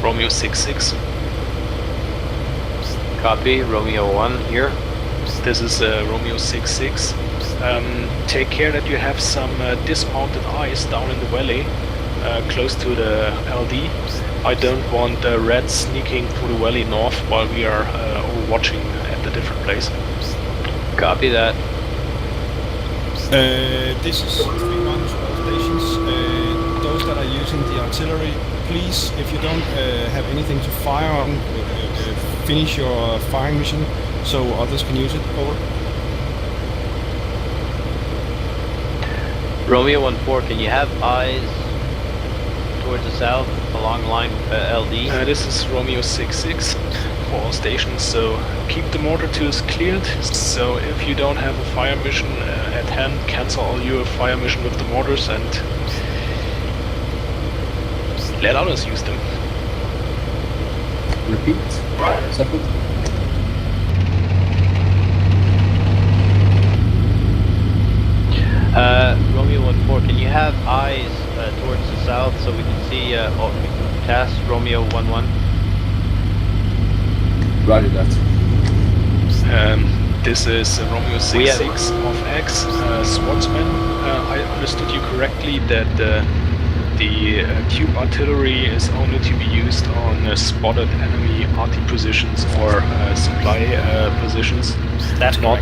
Romeo 66. Copy. Romeo 1 here. This is Romeo 66. Take care that you have some dismounted eyes down in the valley, close to the LD. I don't want reds sneaking through the valley north while we are overwatching at the different place. Copy that. This is 3-1 to all stations. Those that are using the artillery, please, if you don't have anything to fire on, finish your firing mission so others can use it. Over. Romeo 1-4, can you have eyes towards the south along line LD? This is Romeo 66 for all stations, so keep the mortar tools cleared. So if you don't have a fire mission at hand, cancel all your fire mission with the mortars and let others use them. Repeat. Separate. Romeo 1-4, can you have eyes towards the south so we can see task Romeo 1-1? Roger that. This is Romeo 66 of X, Swordsman. I understood you correctly that the tube artillery is only to be used on spotted enemy RT positions or supply positions. That's not.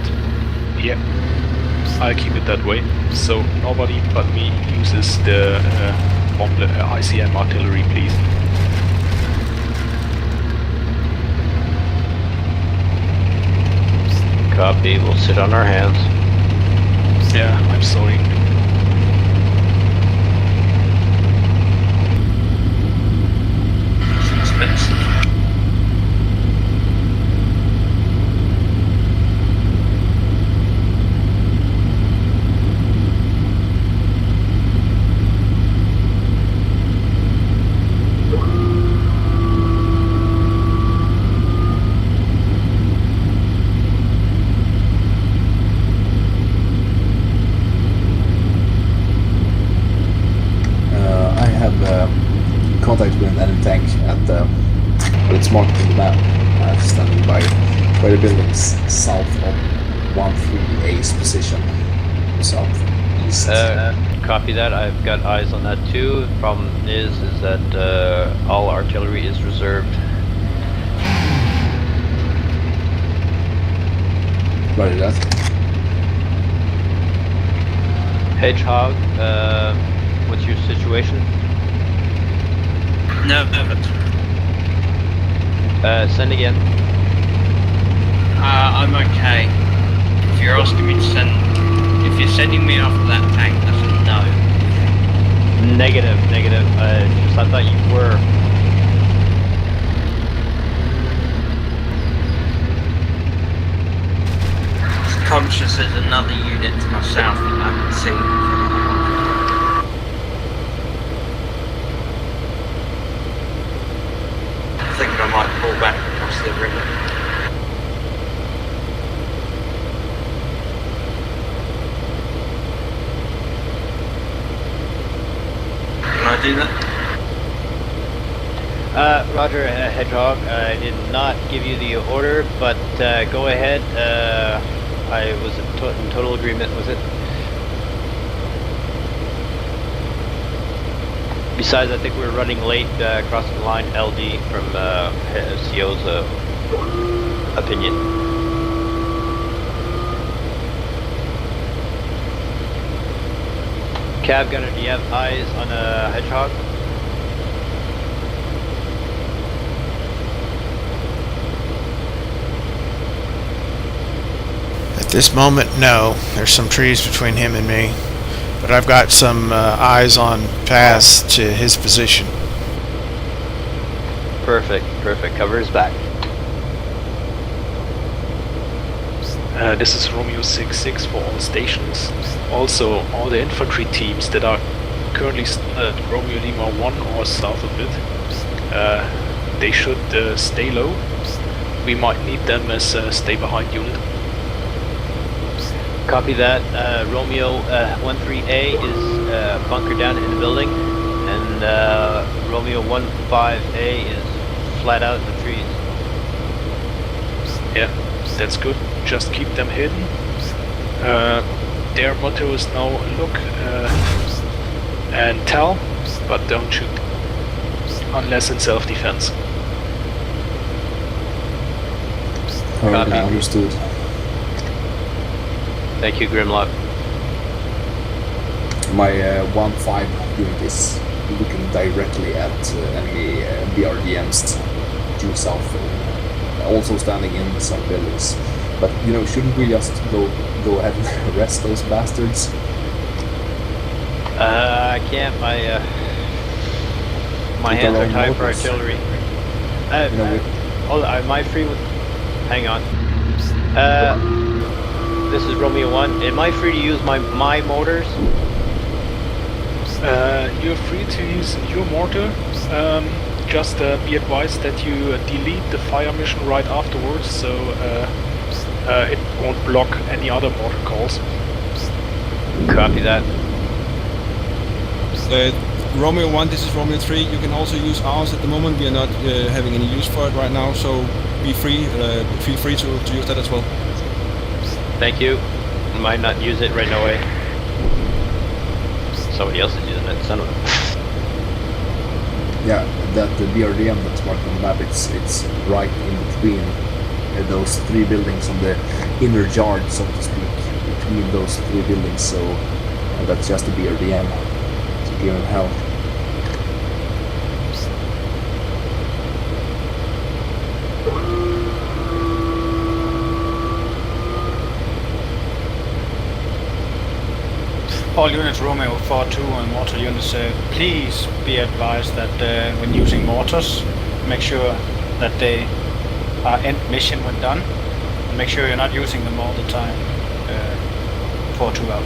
Yeah, I'll keep it that way. So nobody but me uses the ICM artillery, please. Copy, we'll sit on our hands. Yeah, I'm sorry. Contact with an enemy tank at well, it's marked in the map, standing by the buildings south of 13A's position, south east. Copy that. I've got eyes on that too. The problem is that all artillery is reserved. Roger that. Hedgehog, what's your situation? No, but Send again. I'm okay. If you're asking me to send, if you're sending me off of that tank, that's a no. Negative. Just I thought you were. Conscious there's another unit to my south that I haven't seen. Thinking I might pull back across the river. Can I do that? Roger, Hedgehog. I did not give you the order, but go ahead. I was in total agreement with it. Besides, I think we're running late across the line LD from CO's opinion. Cav Gunner, do you have eyes on a Hedgehog? At this moment, no. There's some trees between him and me. But I've got some eyes on paths to his position. Perfect. Cover his back. This is Romeo 66 for all stations. Also, all the infantry teams that are currently at Romeo Lima 1 or south of it, they should stay low. We might need them as a stay behind unit. Copy that. Romeo 13A is bunkered down in the building, and And Romeo 15A is flat out in the trees. Yeah, that's good. Just keep them hidden. Their motto is now look and tell, but don't shoot. Unless in self-defense. Copy. Understood. Thank you, Grimlock. My 1-5 unit is looking directly at enemy BRDMs due south, also standing in some buildings. But you know, shouldn't we just go ahead and arrest those bastards? I can't. My With hands our are own tied for motors. artillery. You know, Am I free with? Hang on. This is Romeo 1. Am I free to use my motors? You're free to use your mortar. Just be advised that you delete the fire mission right afterwards, so it won't block any other mortar calls. Copy that. Romeo 1, this is Romeo 3. You can also use ours at the moment. We are not having any use for it right now, so feel free to use that as well. Thank you. Might not use it right away. Somebody else is using it. Son of a. yeah, that the BRDM that's marked on the map, it's right in between those three buildings on the inner yard, so to speak, between those three buildings. So that's just a BRDM. So give him hell. All units Romeo 4-2 and mortar units, please be advised that when using mortars, make sure that they are end mission when done, and make sure you're not using them all the time. 4-2 out.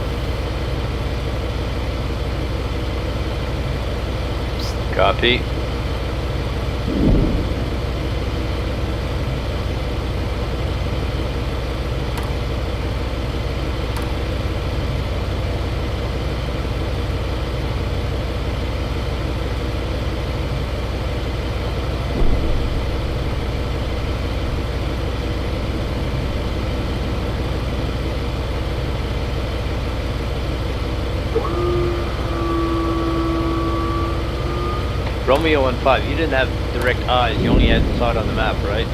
Copy. Romeo 15, you didn't have direct eyes, you only saw it on the map, right?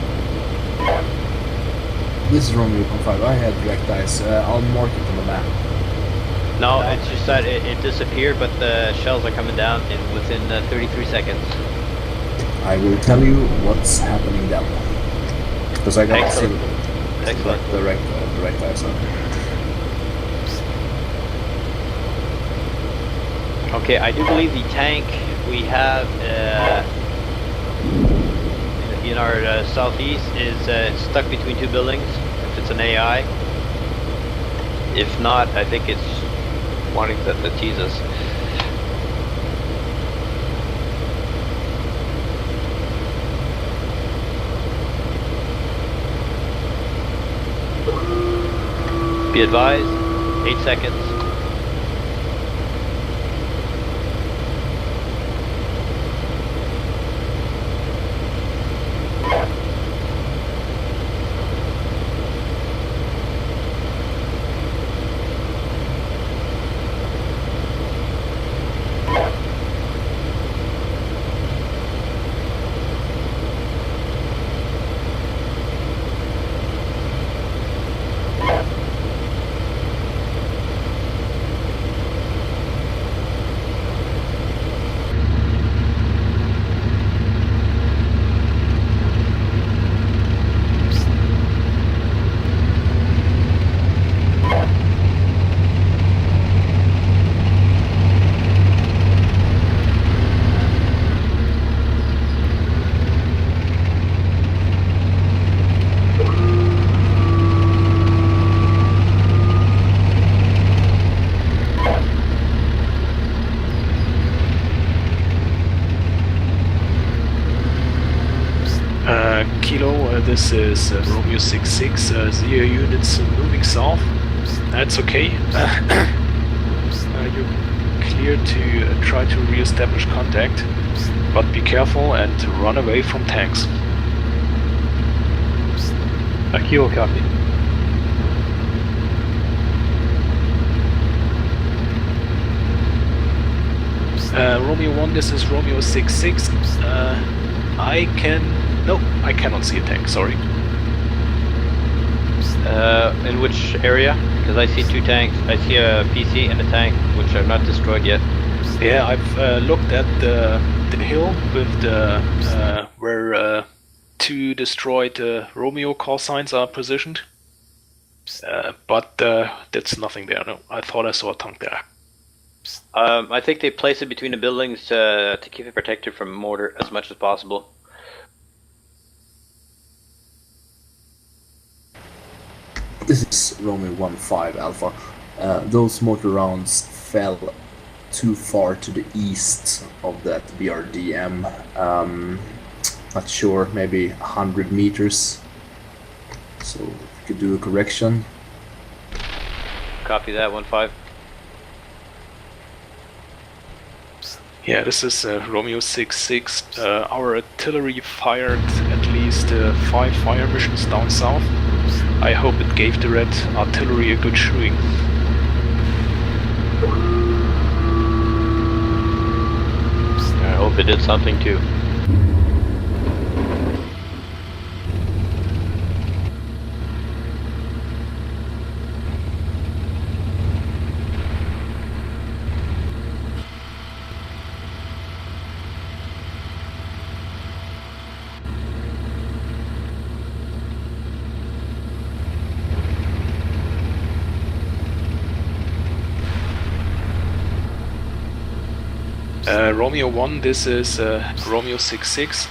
This is Romeo 15. I had direct eyes. I'll mark it on the map. No, it's just that it disappeared, but the shells are coming down within 33 seconds. I will tell you what's happening then. Because I got Excellent. direct eyes on. Okay, I do believe the tank we have in our southeast is stuck between two buildings, if it's an AI. If not, I think it's wanting to tease us. Be advised, 8 seconds. Kilo, this is Romeo 66, 0 units moving south. That's okay. You're clear to try to re-establish contact, but be careful and run away from tanks. Kilo copy. Romeo 1, this is Romeo 66. I cannot see a tank, sorry. In which area? Because I see two tanks. I see a PC and a tank, which are not destroyed yet. Yeah, I've looked at the hill with the where two destroyed Romeo call signs are positioned. But that's nothing there, no. I thought I saw a tank there. I think they place it between the buildings to keep it protected from mortar as much as possible. This is Romeo 1-5 Alpha. Those mortar rounds fell too far to the east of that BRDM. Not sure, maybe 100 meters. So if you could do a correction. Copy that, 1-5. Yeah, this is Romeo 66. Our artillery fired at least 5 fire missions down south. I hope it gave the Red artillery a good shooing. I hope it did something too. Romeo 1, this is Romeo 66.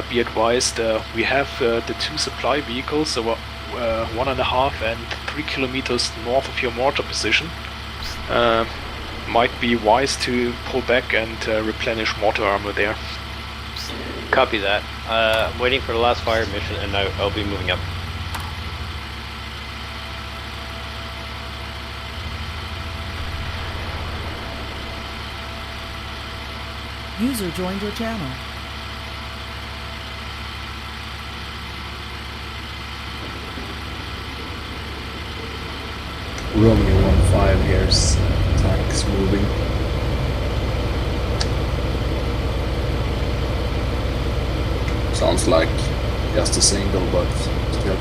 Be advised, we have the 2 supply vehicles, so 1.5 and 3 kilometers north of your mortar position. Might be wise to pull back and replenish mortar armor there. Copy that. I'm waiting for the last fire mission and I'll be moving up. User joined your channel. Romeo 1-5 here's tanks moving. Sounds like just a single, but still.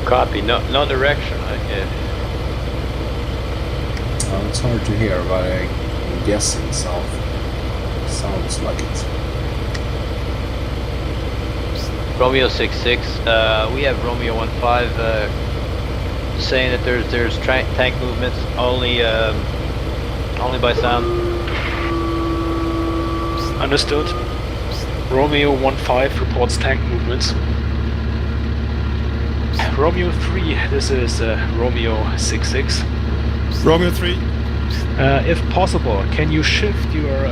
Copy. No direction. It's hard to hear, but I'm guessing south. Sounds like it. Romeo 66. We have Romeo 15 saying that there's tank movements only by sound. Understood. Romeo 15 reports tank movements. Romeo 3, this is Romeo 66. Romeo 3. If possible, can you shift your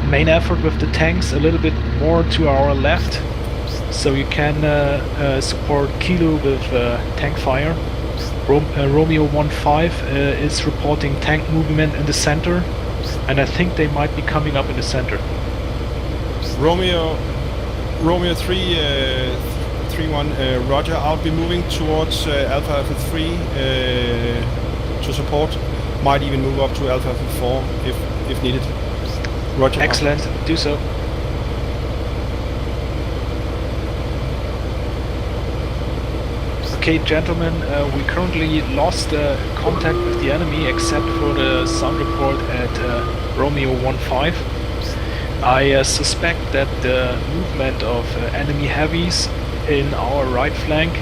main effort with the tanks a little bit more to our left, so you can support Kilo with tank fire? Romeo 15 is reporting tank movement in the center, and I think they might be coming up in the center. Romeo 3, 3-1, Roger. I'll be moving towards Alpha 3 to support. Might even move up to Alpha 4 if needed. Roger. Excellent, do so. Okay, gentlemen, we currently lost contact with the enemy except for the sound report at Romeo 15. I suspect that the movement of enemy heavies in our right flank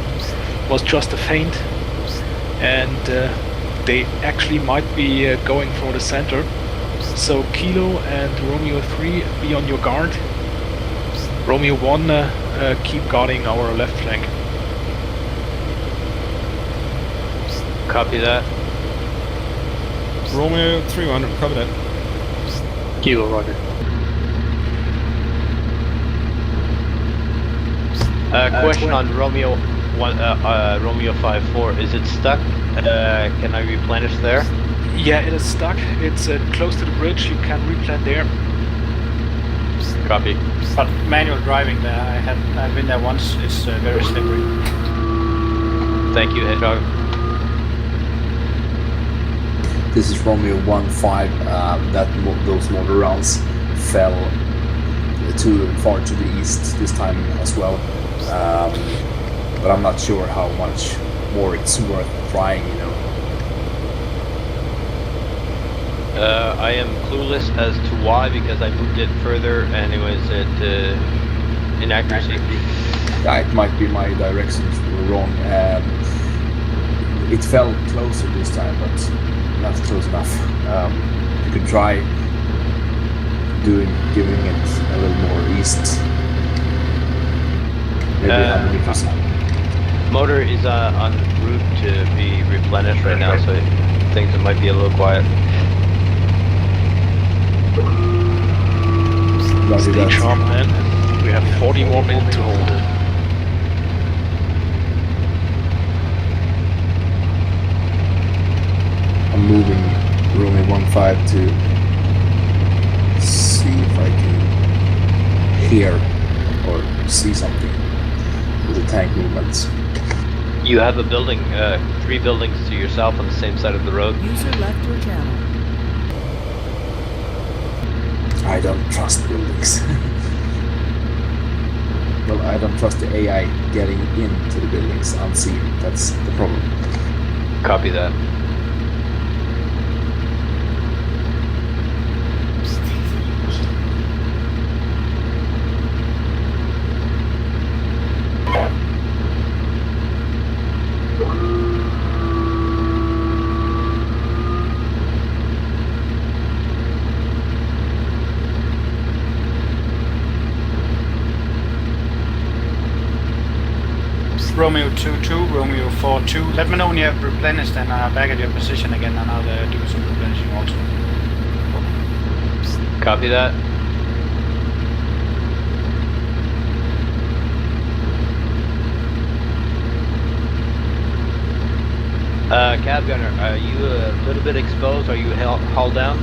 was just a feint, and they actually might be going for the center. So Kilo and Romeo 3, be on your guard. Romeo 1, keep guarding our left flank. Copy that. Romeo 3-1, copy that. Kilo, Roger. Question on Romeo 1, Romeo 5-4. Is it stuck? Can I replenish there? Yeah, it is stuck. It's close to the bridge. You can replan there. Copy. But manual driving there, I've been there once. It's very slippery. Thank you, Hedgehog. This is Romeo 1-5. Those motor rounds fell too far to the east this time as well. But I'm not sure how much more it's worth trying, you know. I am clueless as to why, because I moved it further and it was at inaccuracy. Yeah, it might be my directions were wrong. It fell closer this time, but not close enough. You could try giving it a little more east. Maybe 100 meters. Motor is en route to be replenished right now, so things might be a little quiet. Roger Stay that. sharp, man. We have 40 more minutes to hold it. I'm moving Romeo 1-5 to see if I can hear or see something with the tank movements. You have a building, 3 buildings to your south on the same side of the road. User left your channel. I don't trust buildings. Well, I don't trust the AI getting into the buildings unseen. That's the problem. Copy that. Romeo 2-2, Romeo 4-2. Let me know when you have replenished and are back at your position again, and I'll do some replenishing also. Copy that. Cab gunner, are you a little bit exposed? Are you hauled down?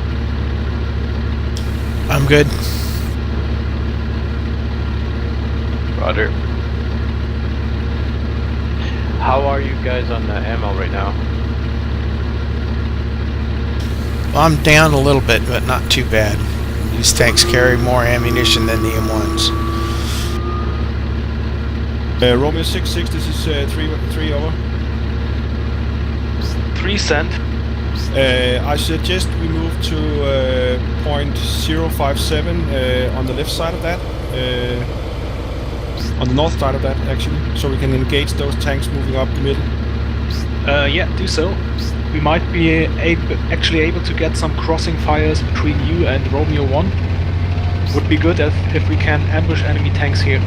I'm good. Roger. How are you guys on the ammo right now? Well, I'm down a little bit, but not too bad. These tanks carry more ammunition than the M1s. Romeo 6-6, this is 3 over. 3 cent. I suggest we move to .057 on the left side of that. On the north side of that, actually, so we can engage those tanks moving up the middle. Yeah, do so. We might be actually able to get some crossing fires between you and Romeo 1. Would be good if we can ambush enemy tanks here.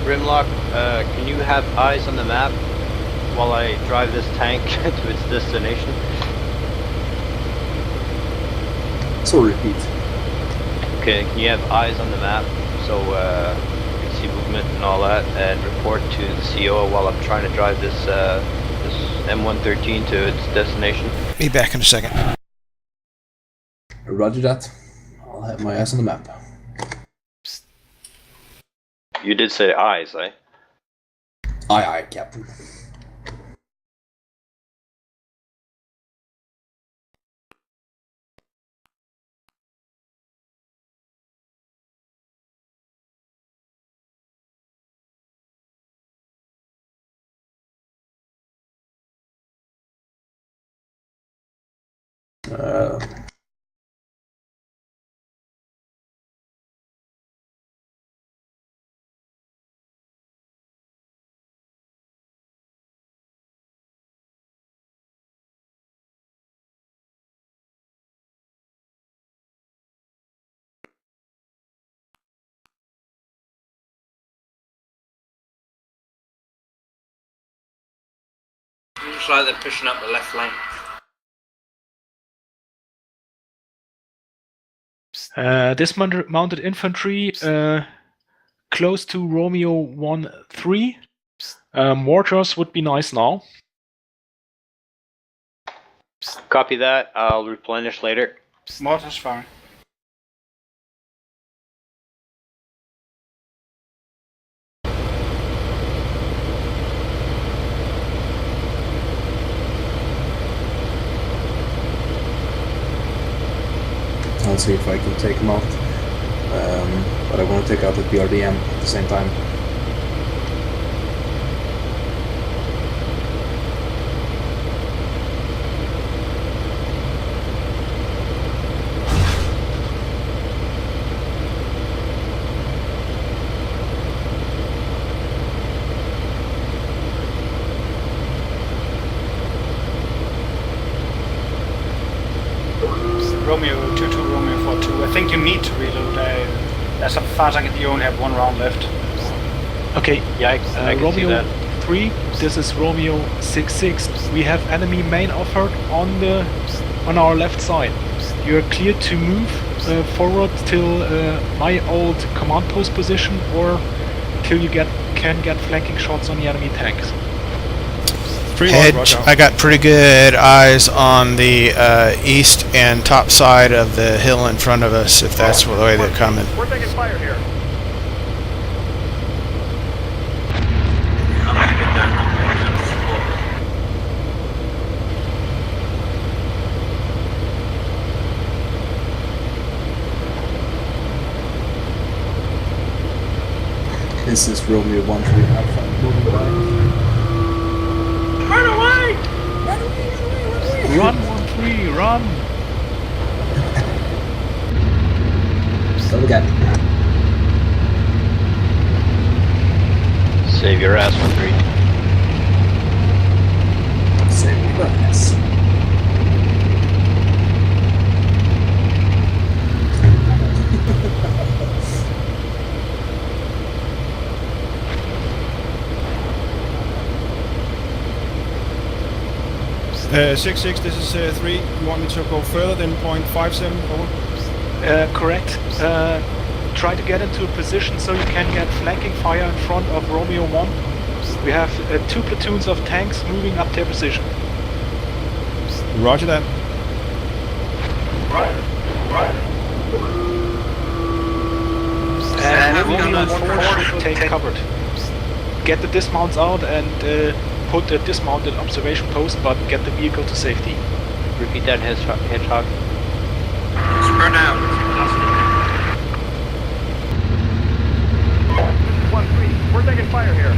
Grimlock, can you have eyes on the map while I drive this tank to its destination? So repeat. Okay, can you have eyes on the map so you can see movement and all that, and report to the CO while I'm trying to drive this this M113 to its destination? Be back in a second. Roger that. I'll have my eyes on the map. You did say eyes, eh? Aye, Captain. Looks like they're pushing up the left flank. Dismounted infantry close to Romeo 1-3. Mortars would be nice now. Copy that. I'll replenish later. Mortar's fine. I'll see if I can take them out. But I want to take out the PRDM at the same time. Romeo 22, Romeo 42. I think you need to reload. As far as I can, you only have one round left. Okay, Yeah, I can see Romeo that. 3, this is Romeo 6-6. We have enemy main offered on our left side. You are clear to move forward till my old command post position or till you can get flanking shots on the enemy tanks. Hedge, I got pretty good eyes on the east and top side of the hill in front of us, if that's the way they're coming. We're taking fire here. This is Romeo 1-3 Alpha moving by. Run away! Run 1-3, run! So again. Save your ass, 1-3. Save your ass. Uh, 6-6, this is 3. You want me to go further than 0.57? Over. Correct. Try to get into a position so you can get flanking fire in front of Romeo 1. We have 2 platoons of tanks moving up their position. Roger that. And Romeo 4 should take covered. Get the dismounts out and put a dismounted observation post, but get the vehicle to safety. Repeat that, Hedgehog. Spread out. 1-3. We're taking fire here.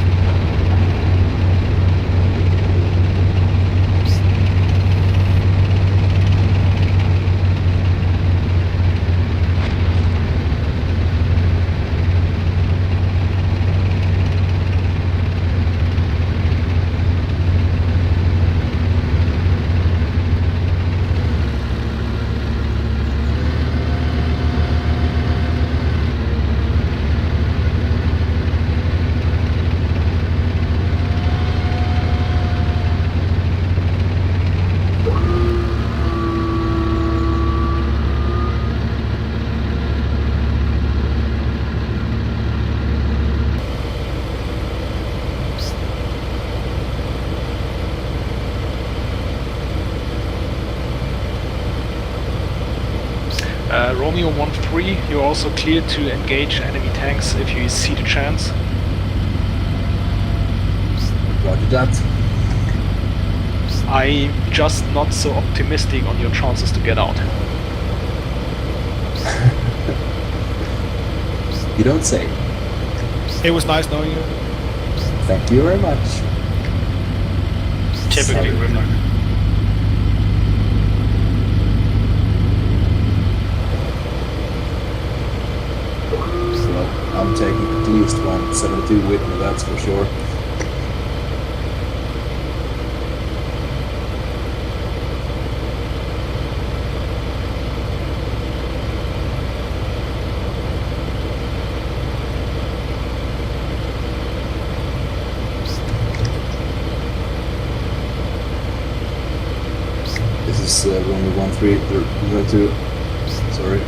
Romeo 1-3, you're also clear to engage enemy tanks if you see the chance. Roger that. I'm just not so optimistic on your chances to get out. You don't say. It was nice knowing you. Thank you very much. Typically, Grimlock. So I'm taking at least 172 with me, that's for sure. is Romeo 1-3, Romeo 2. Sorry.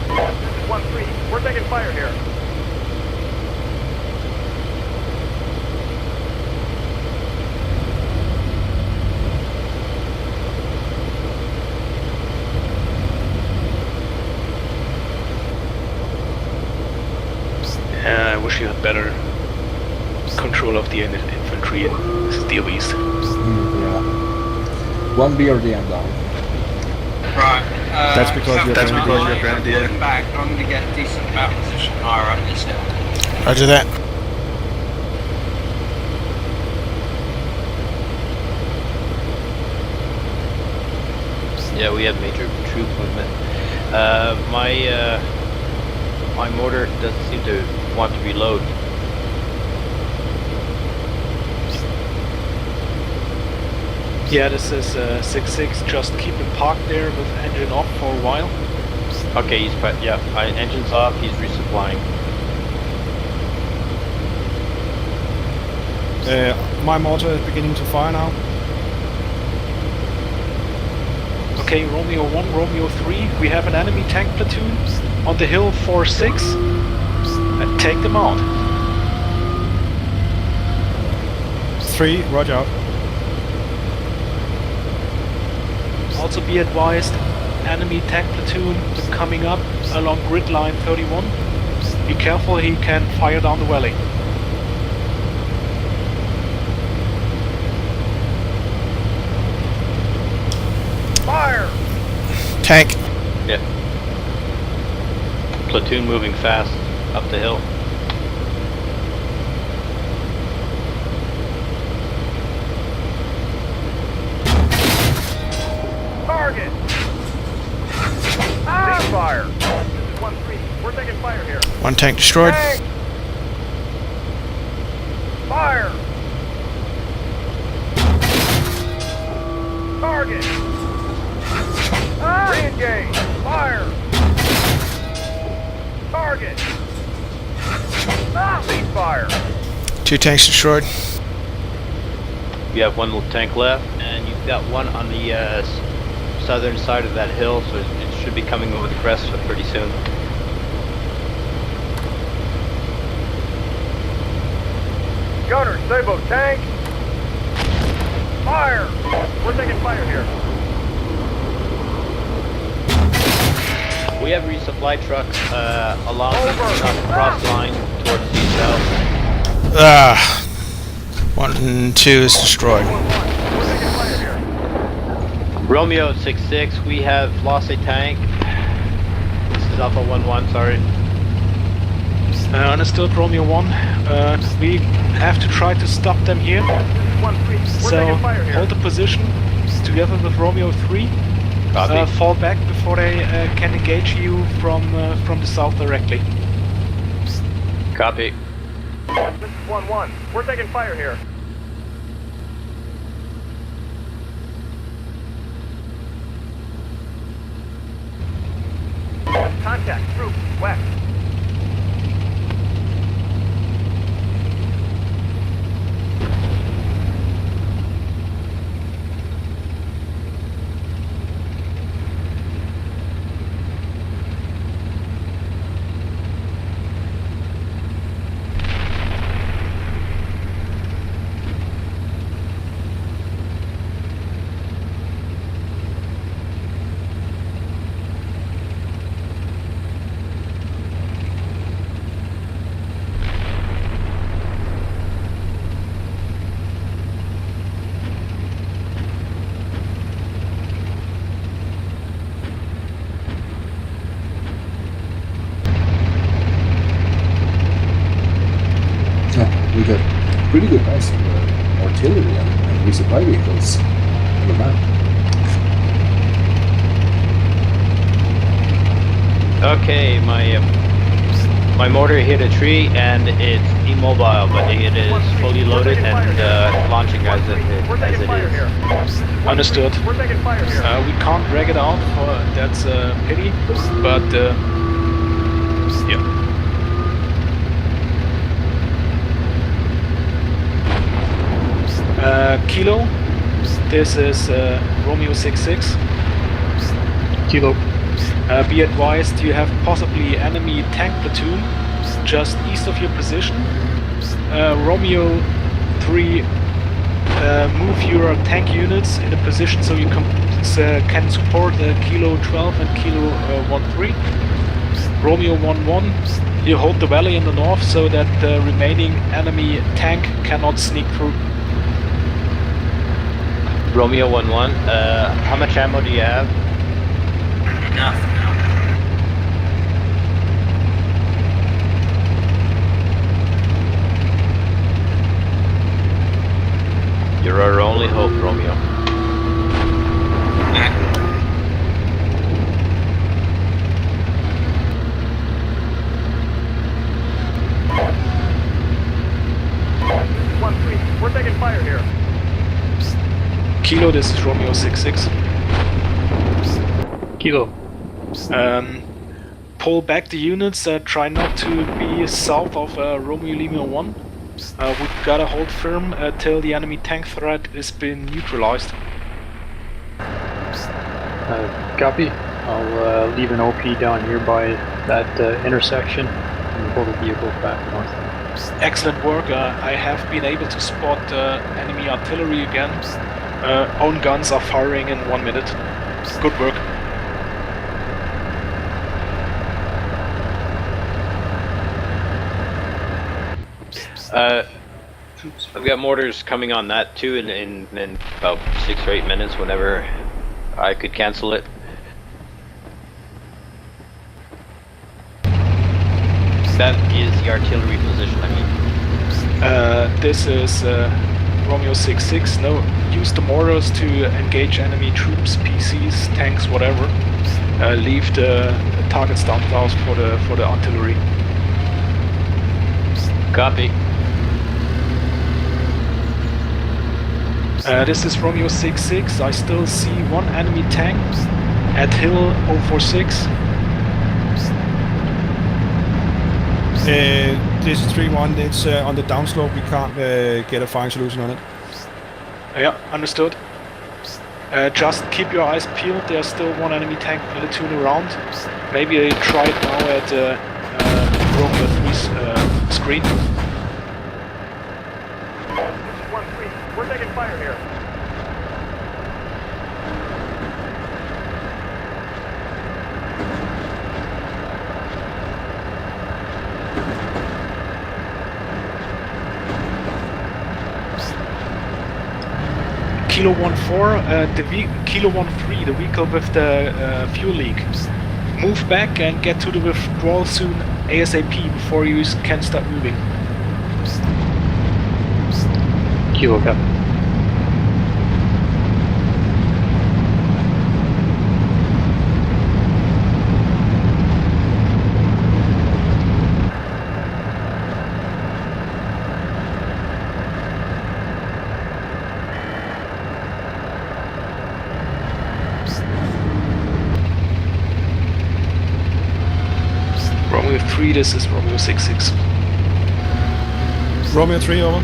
This is 1-3. We're taking fire here. I wish you had better control of the infantry in Steel East. Yeah. 1 BRDM down. Right. That's because you're that's grenadier. because you're grenadier. Pulling back. I'm going to get a decent map position higher up this hill. Roger that. Yeah, we have major troop movement. My mortar doesn't seem to want to reload. Yeah, this is 6-6. Just keep him parked there with engine off for a while. Okay, he's engine's off. He's resupplying. My mortar is beginning to fire now. Okay, Romeo 1, Romeo 3. We have an enemy tank platoon on the hill 4-6. Take them out. 3, roger out. Also be advised, enemy tank platoon coming up along grid line 31. Be careful, he can fire down the valley. Fire! Tank. Yeah. Platoon moving fast up the hill. Target! Ah! Fire! This is 1-3. We're taking fire here. One tank destroyed. Tank! Fire! Target! Ah! Re-engage! Fire! Target! Ah! Cease fire! 2 tanks destroyed. You have one little tank left, and you've got one on the southern side of that hill, so it should be coming over the crest pretty soon. Gunner, Sabo, tank! Fire! We're taking fire here. We have resupply trucks along the cross line towards the south. 1 and 2 is destroyed. We're taking fire here. Romeo 6-6, we have lost a tank. This is Alpha 1-1, sorry. Understood, Romeo 1. We have to try to stop them here. 1-3. We're So taking fire here. hold the position together with Romeo 3. Copy. Fall back before they can engage you from the south directly. Copy. This is 1-1. We're taking fire here. Contact, troops, west. We got pretty good guys on the artillery and resupply vehicles on the map. Okay, my mortar hit a tree and it's immobile, but it is fully loaded and launching as it is. Understood. We're taking fire here. We can't drag it out, that's a pity, but yeah. Kilo, this is Romeo 66. Kilo. Be advised, you have possibly enemy tank platoon just east of your position. Romeo 3, move your tank units in a position so you can support Kilo 12 and Kilo 13. Romeo 11, you hold the valley in the north so that the remaining enemy tank cannot sneak through. Romeo 11, how much ammo do you have? Enough. You're our only hope, Romeo. We're taking fire here. Kilo, this is Romeo 66. Kilo. Pull back the units, try not to be south of Romeo Lima 1. We've gotta hold firm till the enemy tank threat has been neutralized. Copy. I'll leave an OP down here by that intersection and pull the vehicles back north. Excellent work. I have been able to spot enemy artillery again. Own guns are firing in 1 minute. Good work. I've got mortars coming on that too in about 6 or 8 minutes whenever I could cancel it. That is the artillery position, I mean. This is Romeo 66. No, use the mortars to engage enemy troops, PCs, tanks, whatever. Leave the target standoffs for the artillery. Copy. This is Romeo 66. I still see one enemy tank at Hill 046. This is 3-1. It's on the downslope. We can't get a firing solution on it. Yeah, understood. Just keep your eyes peeled. There's still one enemy tank platoon around. Maybe try it now at Romeo 3's screen. 1-3. We're taking fire here. Kilo 14, Kilo 13, the vehicle with the fuel leak. Move back and get to the withdrawal soon ASAP before you can start moving. Kilo, copy. Romeo 3, this is Romeo 66. Romeo 3, over.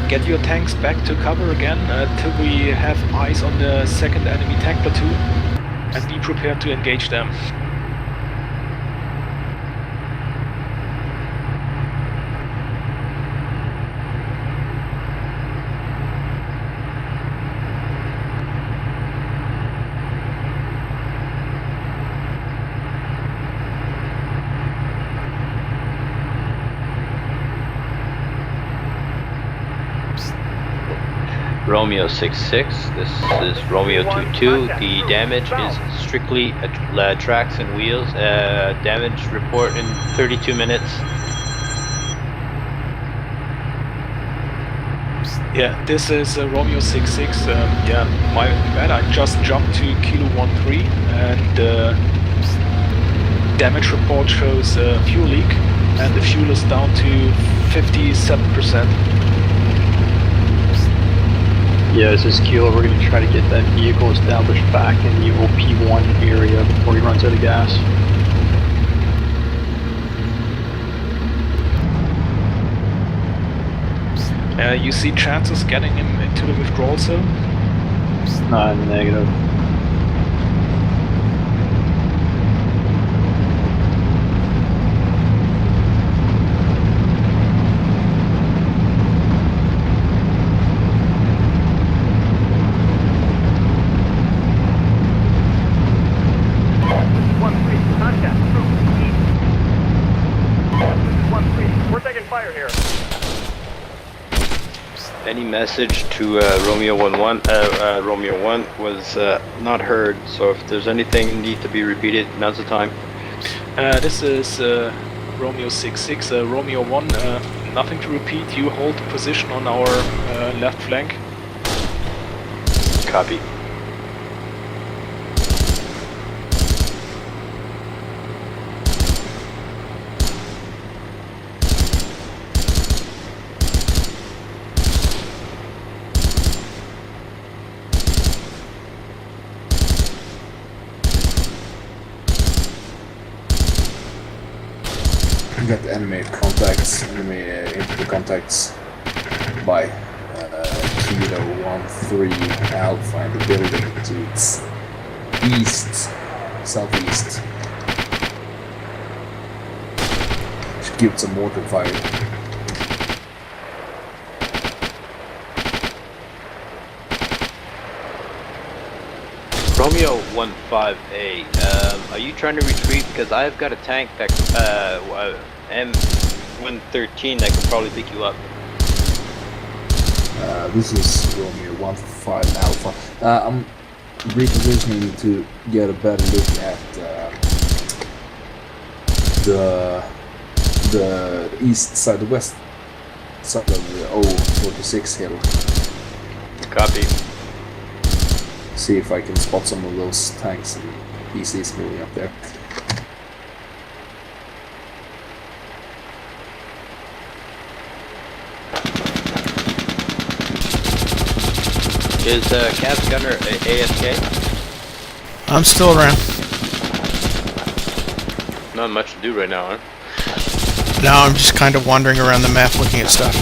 Get your tanks back to cover again till we have eyes on the second enemy tank platoon and be prepared to engage them. Romeo 66, this is Romeo 22. The damage is strictly tracks and wheels. Damage report in 32 minutes. Yeah, this is Romeo 66. Yeah, my bad. I just jumped to Kilo 13 and damage report shows fuel leak and the fuel is down to 57%. Yeah, this is Kilo. We're going to try to get that vehicle established back in the OP1 area before he runs out of gas. You see chances getting him into the withdrawal zone? Negative. Any message to Romeo 1-1? Romeo 1 was not heard, so if there's anything need to be repeated, now's the time. This is Romeo 6-6. Romeo 1, nothing to repeat. You hold the position on our left flank. Copy. Got enemy contacts, infantry contacts by Kilo 1-3 Alpha in the building to its east, southeast. Should give it some mortar fire. Romeo 1-5A, are you trying to retreat? Because I've got a tank that M113 that can probably pick you up. This is Romeo 1-5 Alpha. I'm repositioning to get a better look at the east side, the west side of the 046 hill. Copy. See if I can spot some of those tanks and PCs moving up there. Is Cav Gunner AFK? I'm still around. Not much to do right now, huh? Now I'm just kind of wandering around the map looking at stuff.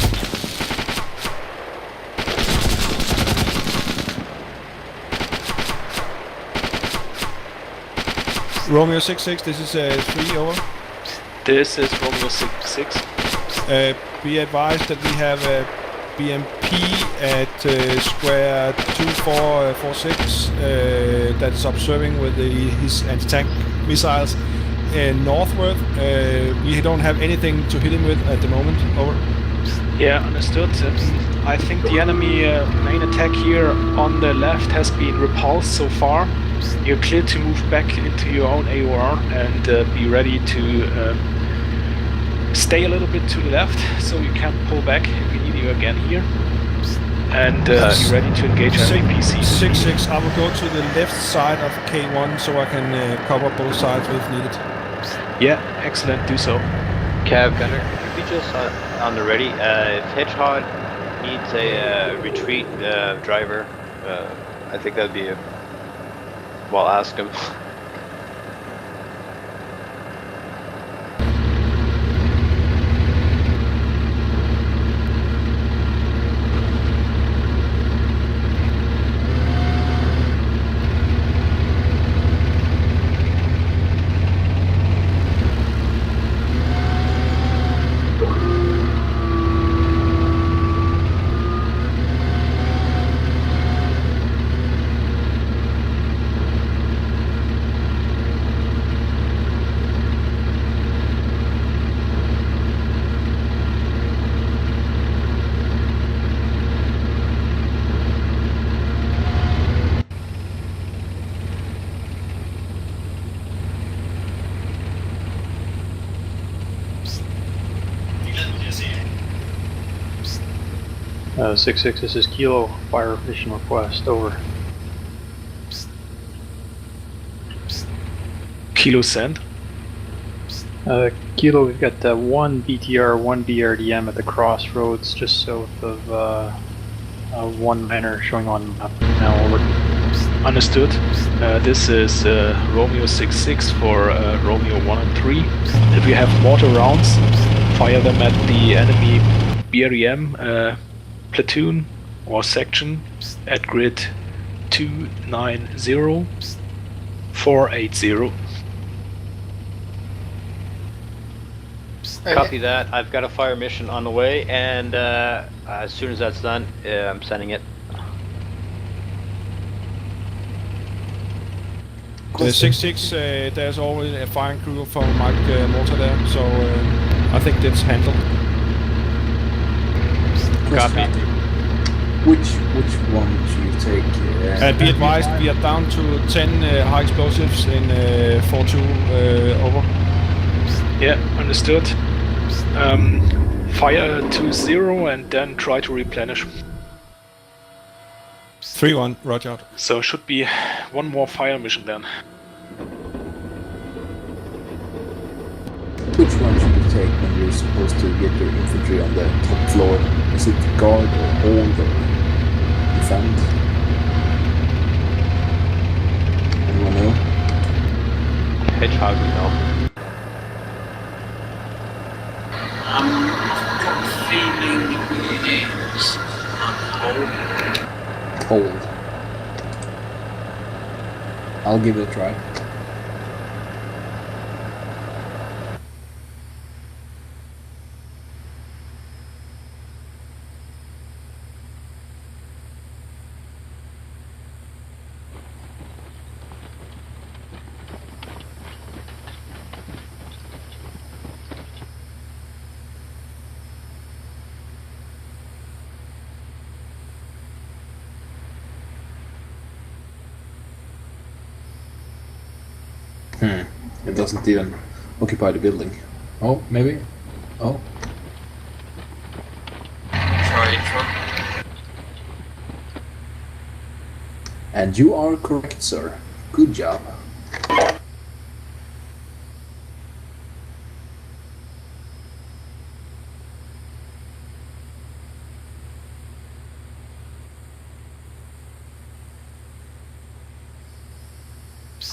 Romeo 6-6, this is 3 over. This is Romeo 6-6. Be advised that we have a BMP at square 2446 that's observing with his anti-tank missiles northward. We don't have anything to hit him with at the moment. Over. Yeah, understood. I think the enemy main attack here on the left has been repulsed so far. You're clear to move back into your own AOR and be ready to stay a little bit to the left so you can pull back if we need you again here. And be ready to engage enemy PC. 6-6, I will go to the left side of K1 so I can cover both sides if needed. Yeah, excellent, do so. Cav Gunner, could you be just on the ready? If Hedgehog needs a retreat driver, I think that'd be a... Well, ask him. Uh, 6-6, this is Kilo, fire mission request, over. Kilo send. Kilo, we've got one BTR, one BRDM at the crossroads just south of one miner showing on map now, over. Understood. This is Romeo 6-6 for Romeo 1 and 3. If you have mortar rounds, fire them at the enemy BRDM platoon or section at grid 290480. Copy that. I've got a fire mission on the way, and as soon as that's done, I'm sending it. The 6-6, there's always a firing crew from Mike Mortar there, so I think that's handled. Copy. Which one should you take? Be advised, we are down to 10 high explosives in 4-2 over. Yeah, understood. Fire to 0 and then try to replenish. 3-1, roger out. So should be one more fire mission then. Which one should you take when you're supposed to get your infantry on the top floor? Is it guard or hold or defend? Anyone know? Hedgehog, we know. I'm feeling it's Hold. I'll give it a try. It doesn't even occupy the building. Oh, maybe? Oh. try it. And you are correct, sir. Good job.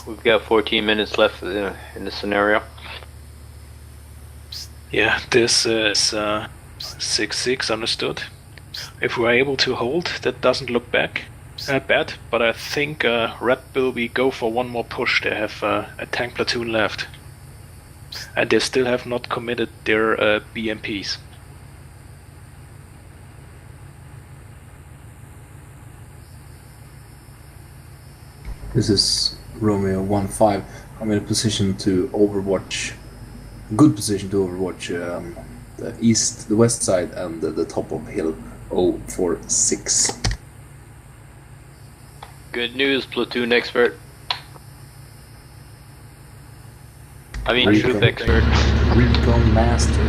We've got 14 minutes left in the scenario. Yeah, this is 6-6, understood. If we're able to hold, that doesn't look bad, but I think Red Bull we go for one more push. They have a tank platoon left. And they still have not committed their BMPs. This is Romeo 1-5. I'm in a position to overwatch, good position to overwatch the west side and the top of hill 046. Good news, platoon expert. I mean, troop expert. Recon master.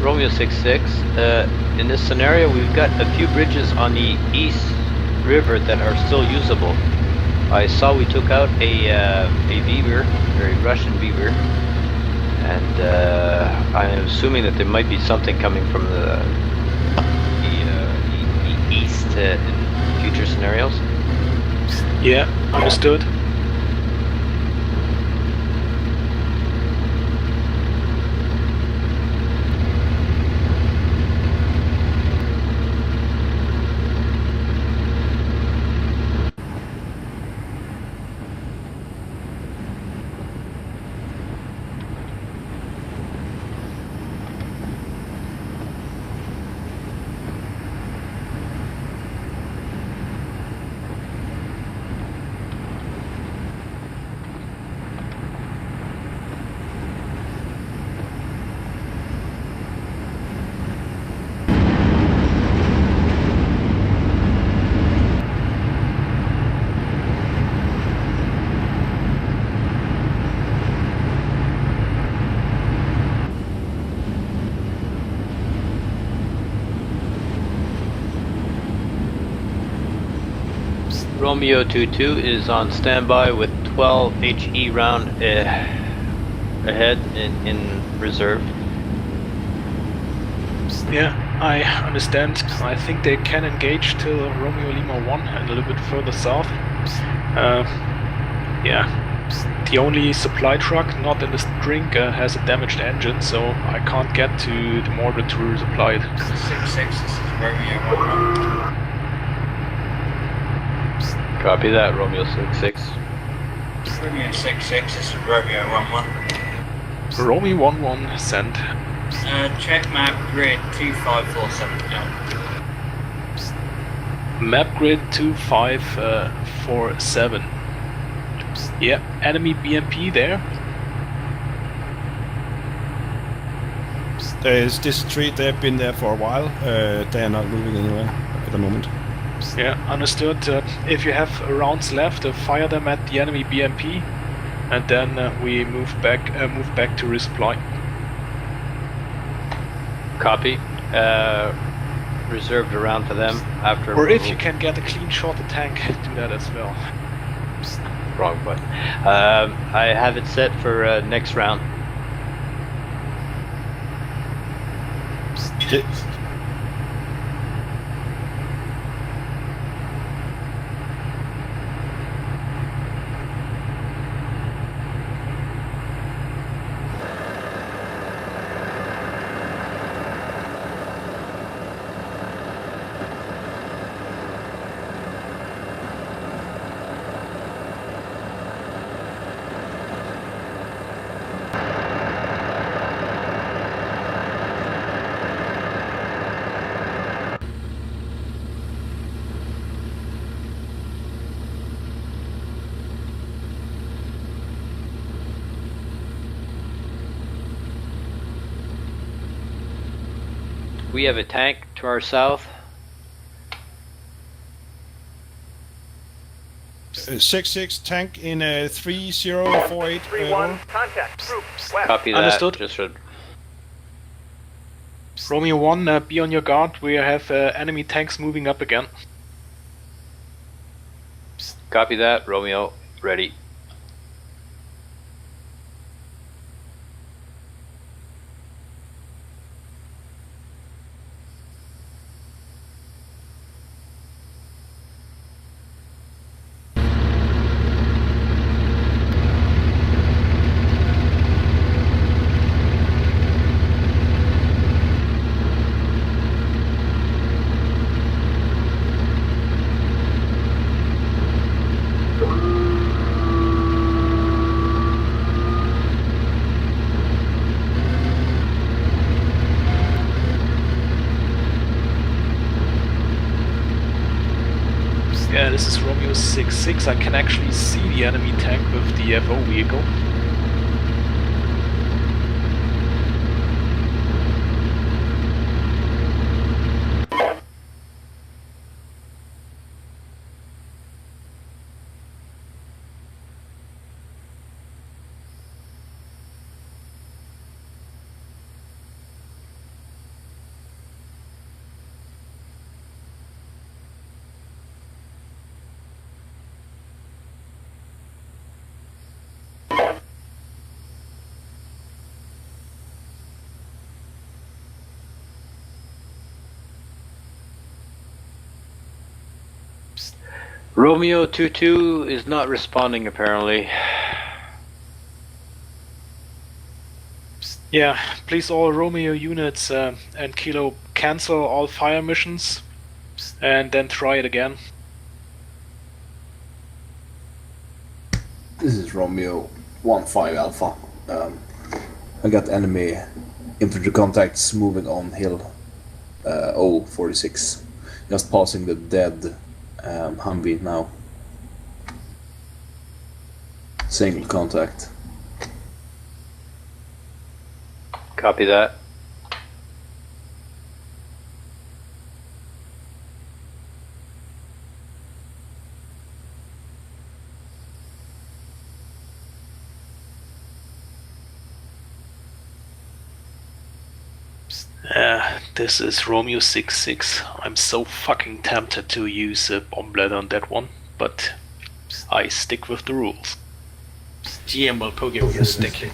Romeo 6-6, in this scenario we've got a few bridges on the east river that are still usable. I saw we took out a beaver, a Russian beaver, and I'm assuming that there might be something coming from the east in future scenarios. Yeah, understood. Romeo 22 is on standby with 12 HE round ahead in reserve. Yeah, I understand. I think they can engage till Romeo Lima 1 and a little bit further south. Yeah, the only supply truck not in the string has a damaged engine, so I can't get to the mortar to resupply it. 6-6, this is Romeo 1-1. Copy that, Romeo 6-6. Romeo 6-6, this is Romeo 1-1. Romeo 1-1, send. Check map grid 2547. Map grid 2547. Yeah, enemy BMP there. There's this street, they've been there for a while. They are not moving anywhere at the moment. Yeah, understood. If you have rounds left, fire them at the enemy BMP, and then we move back to resupply. Copy. Reserved a round for them after. Or if you can get a clean shot at tank, do that as well. Wrong button. I have it set for next round. We have a tank to our south. 6-6 tank in 3048. 3-1, contact, group, west. Copy that. Understood. Just for Romeo 1, be on your guard. We have enemy tanks moving up again. copy that, Romeo. Ready. Yeah, this is Romeo 6-6. I can actually see the enemy tank with the FO vehicle. Romeo 2-2 is not responding apparently. Yeah, please all Romeo units and Kilo cancel all fire missions and then try it again. This is Romeo 1-5 Alpha. I got enemy infantry contacts moving on hill 046. Just passing the dead Humvee now. Single contact. Copy that. This is Romeo 6-6. I'm so fucking tempted to use a bomb bladder on that one, but I stick with the rules. GM will poke you with a stick.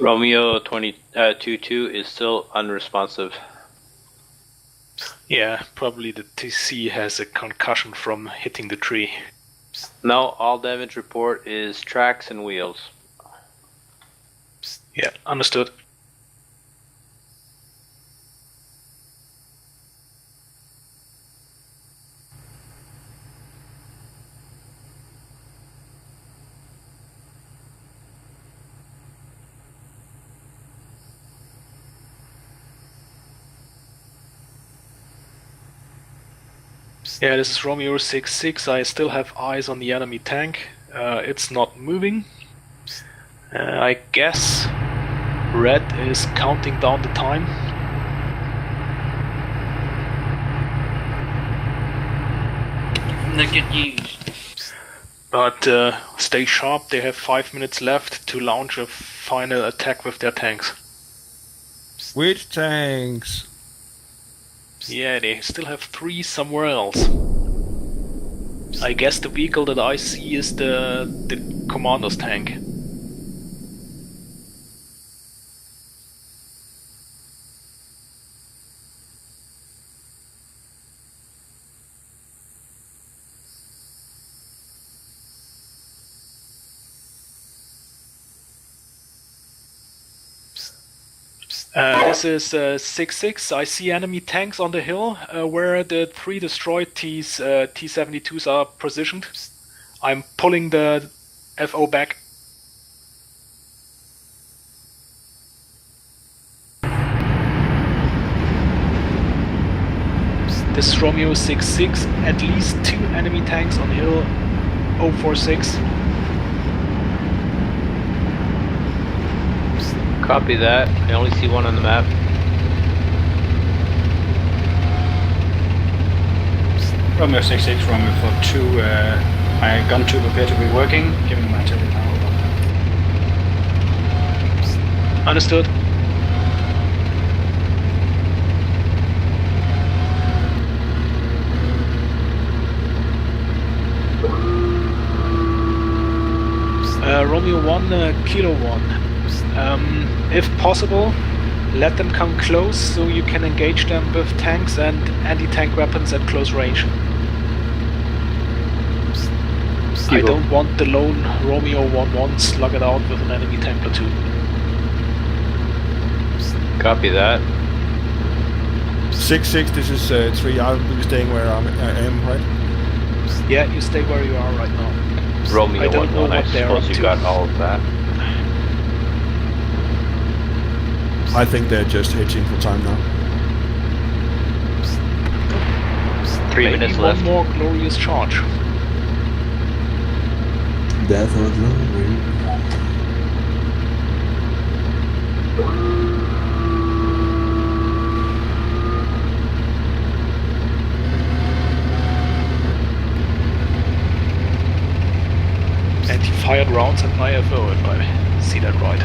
Romeo 22 is still unresponsive. Yeah, probably the TC has a concussion from hitting the tree. No, all damage report is tracks and wheels. Yeah, understood. Yeah, this is Romeo 66. I still have eyes on the enemy tank. It's not moving. I guess Red is counting down the time. No good news. But stay sharp, they have 5 minutes left to launch a final attack with their tanks. Which tanks? Yeah, they still have 3 somewhere else. I guess the vehicle that I see is the commander's tank. This is 6-6. I see enemy tanks on the hill where the 3 destroyed T-72s are positioned. I'm pulling the FO back. This is Romeo 6-6. At least 2 enemy tanks on hill 046. Copy that. I only see one on the map. Romeo 66, Romeo 42, my gun tube appear to be working. Giving my artillery now. Understood. Romeo 1, Kilo 1. If possible, let them come close so you can engage them with tanks and anti-tank weapons at close range. I don't want the lone Romeo 1-1 slug it out with an enemy tank platoon. Copy that. 6-6, this is 3. I'll be staying where I am, right? Yeah, you stay where you are right now. Romeo I don't know 1-1, I what they're suppose up you to. got all of that. I think they're just hedging for time now. 3 Maybe minutes one left. more glorious charge. Death or glory. And he fired rounds at my FO, if I see that right.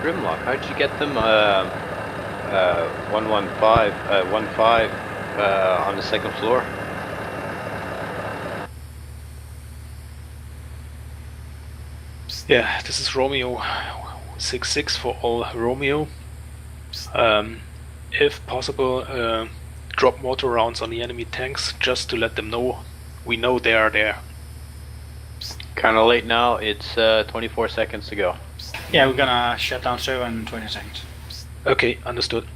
Grimlock? How'd you get them? 115 on the second floor. Yeah, this is Romeo 66 for all Romeo. If possible, drop mortar rounds on the enemy tanks just to let them know we know they are there. Kind of late now. It's 24 seconds to go. Yeah, we're gonna shut down server in 20 seconds. Okay, understood.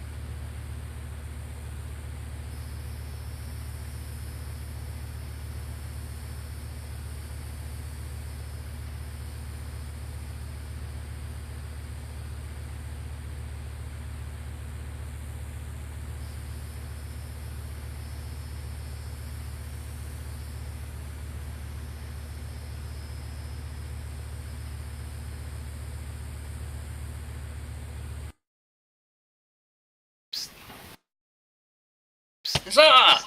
Huzzah!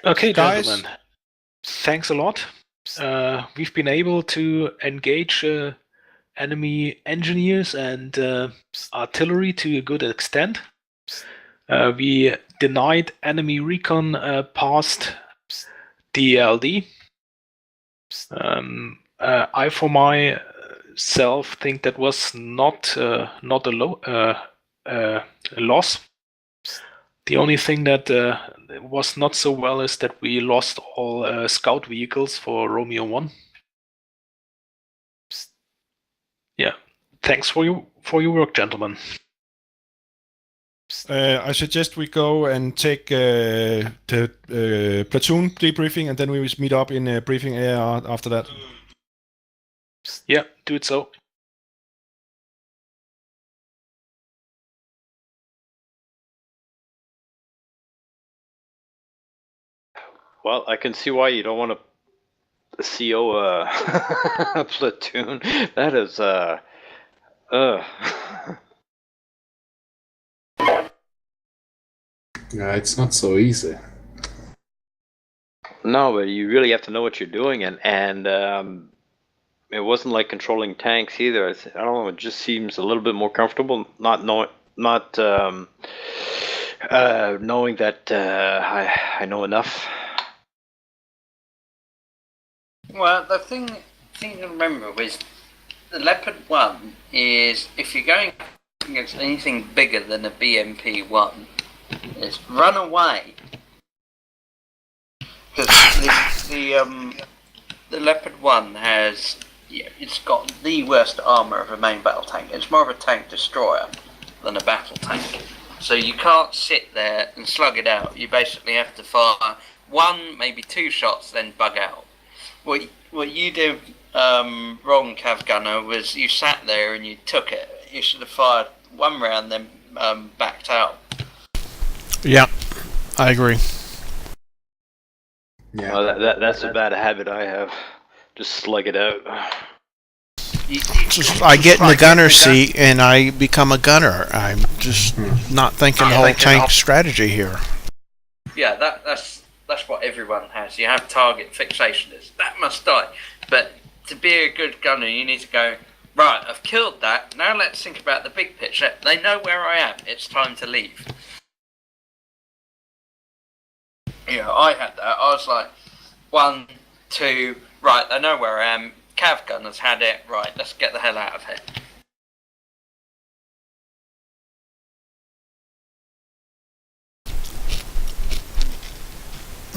Okay, Guys. gentlemen. Thanks a lot. We've been able to engage enemy engineers and artillery to a good extent. We denied enemy recon past DLD. I, for myself, think that was not a loss. The only thing that was not so well is that we lost all scout vehicles for Romeo 1. Yeah, thanks for your work, gentlemen. I suggest we go and take the platoon debriefing, and then we will meet up in briefing area after that. Yeah, do it so. Well, I can see why you don't want to CO a platoon. That is Yeah, it's not so easy. No, but you really have to know what you're doing, and it wasn't like controlling tanks either. I don't know. It just seems a little bit more comfortable not knowing that I know enough. Well, the thing to remember was the Leopard 1 is, if you're going against anything bigger than a BMP-1, is run away. Because the Leopard 1 has, it's got the worst armour of a main battle tank. It's more of a tank destroyer than a battle tank. So you can't sit there and slug it out. You basically have to fire one, maybe two shots, then bug out. What you did wrong, Cav Gunner, was you sat there and you took it. You should have fired one round, then backed out. Yeah, I agree. Yeah, Well, that's a bad habit I have. Just slug it out. I get in the gunner seat and I become a gunner. I'm just not thinking the whole tank strategy here. Yeah, that's what everyone has. You have target fixation. That must die. But to be a good gunner, you need to go, right, I've killed that. Now let's think about the big picture. They know where I am. It's time to leave. I had that. I was like, 1, 2, right, they know where I am. Cav Gunner's had it. Right, let's get the hell out of here.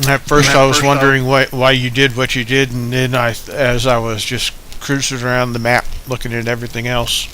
At first I was wondering why you did what you did, and then as I was just cruising around the map looking at everything else,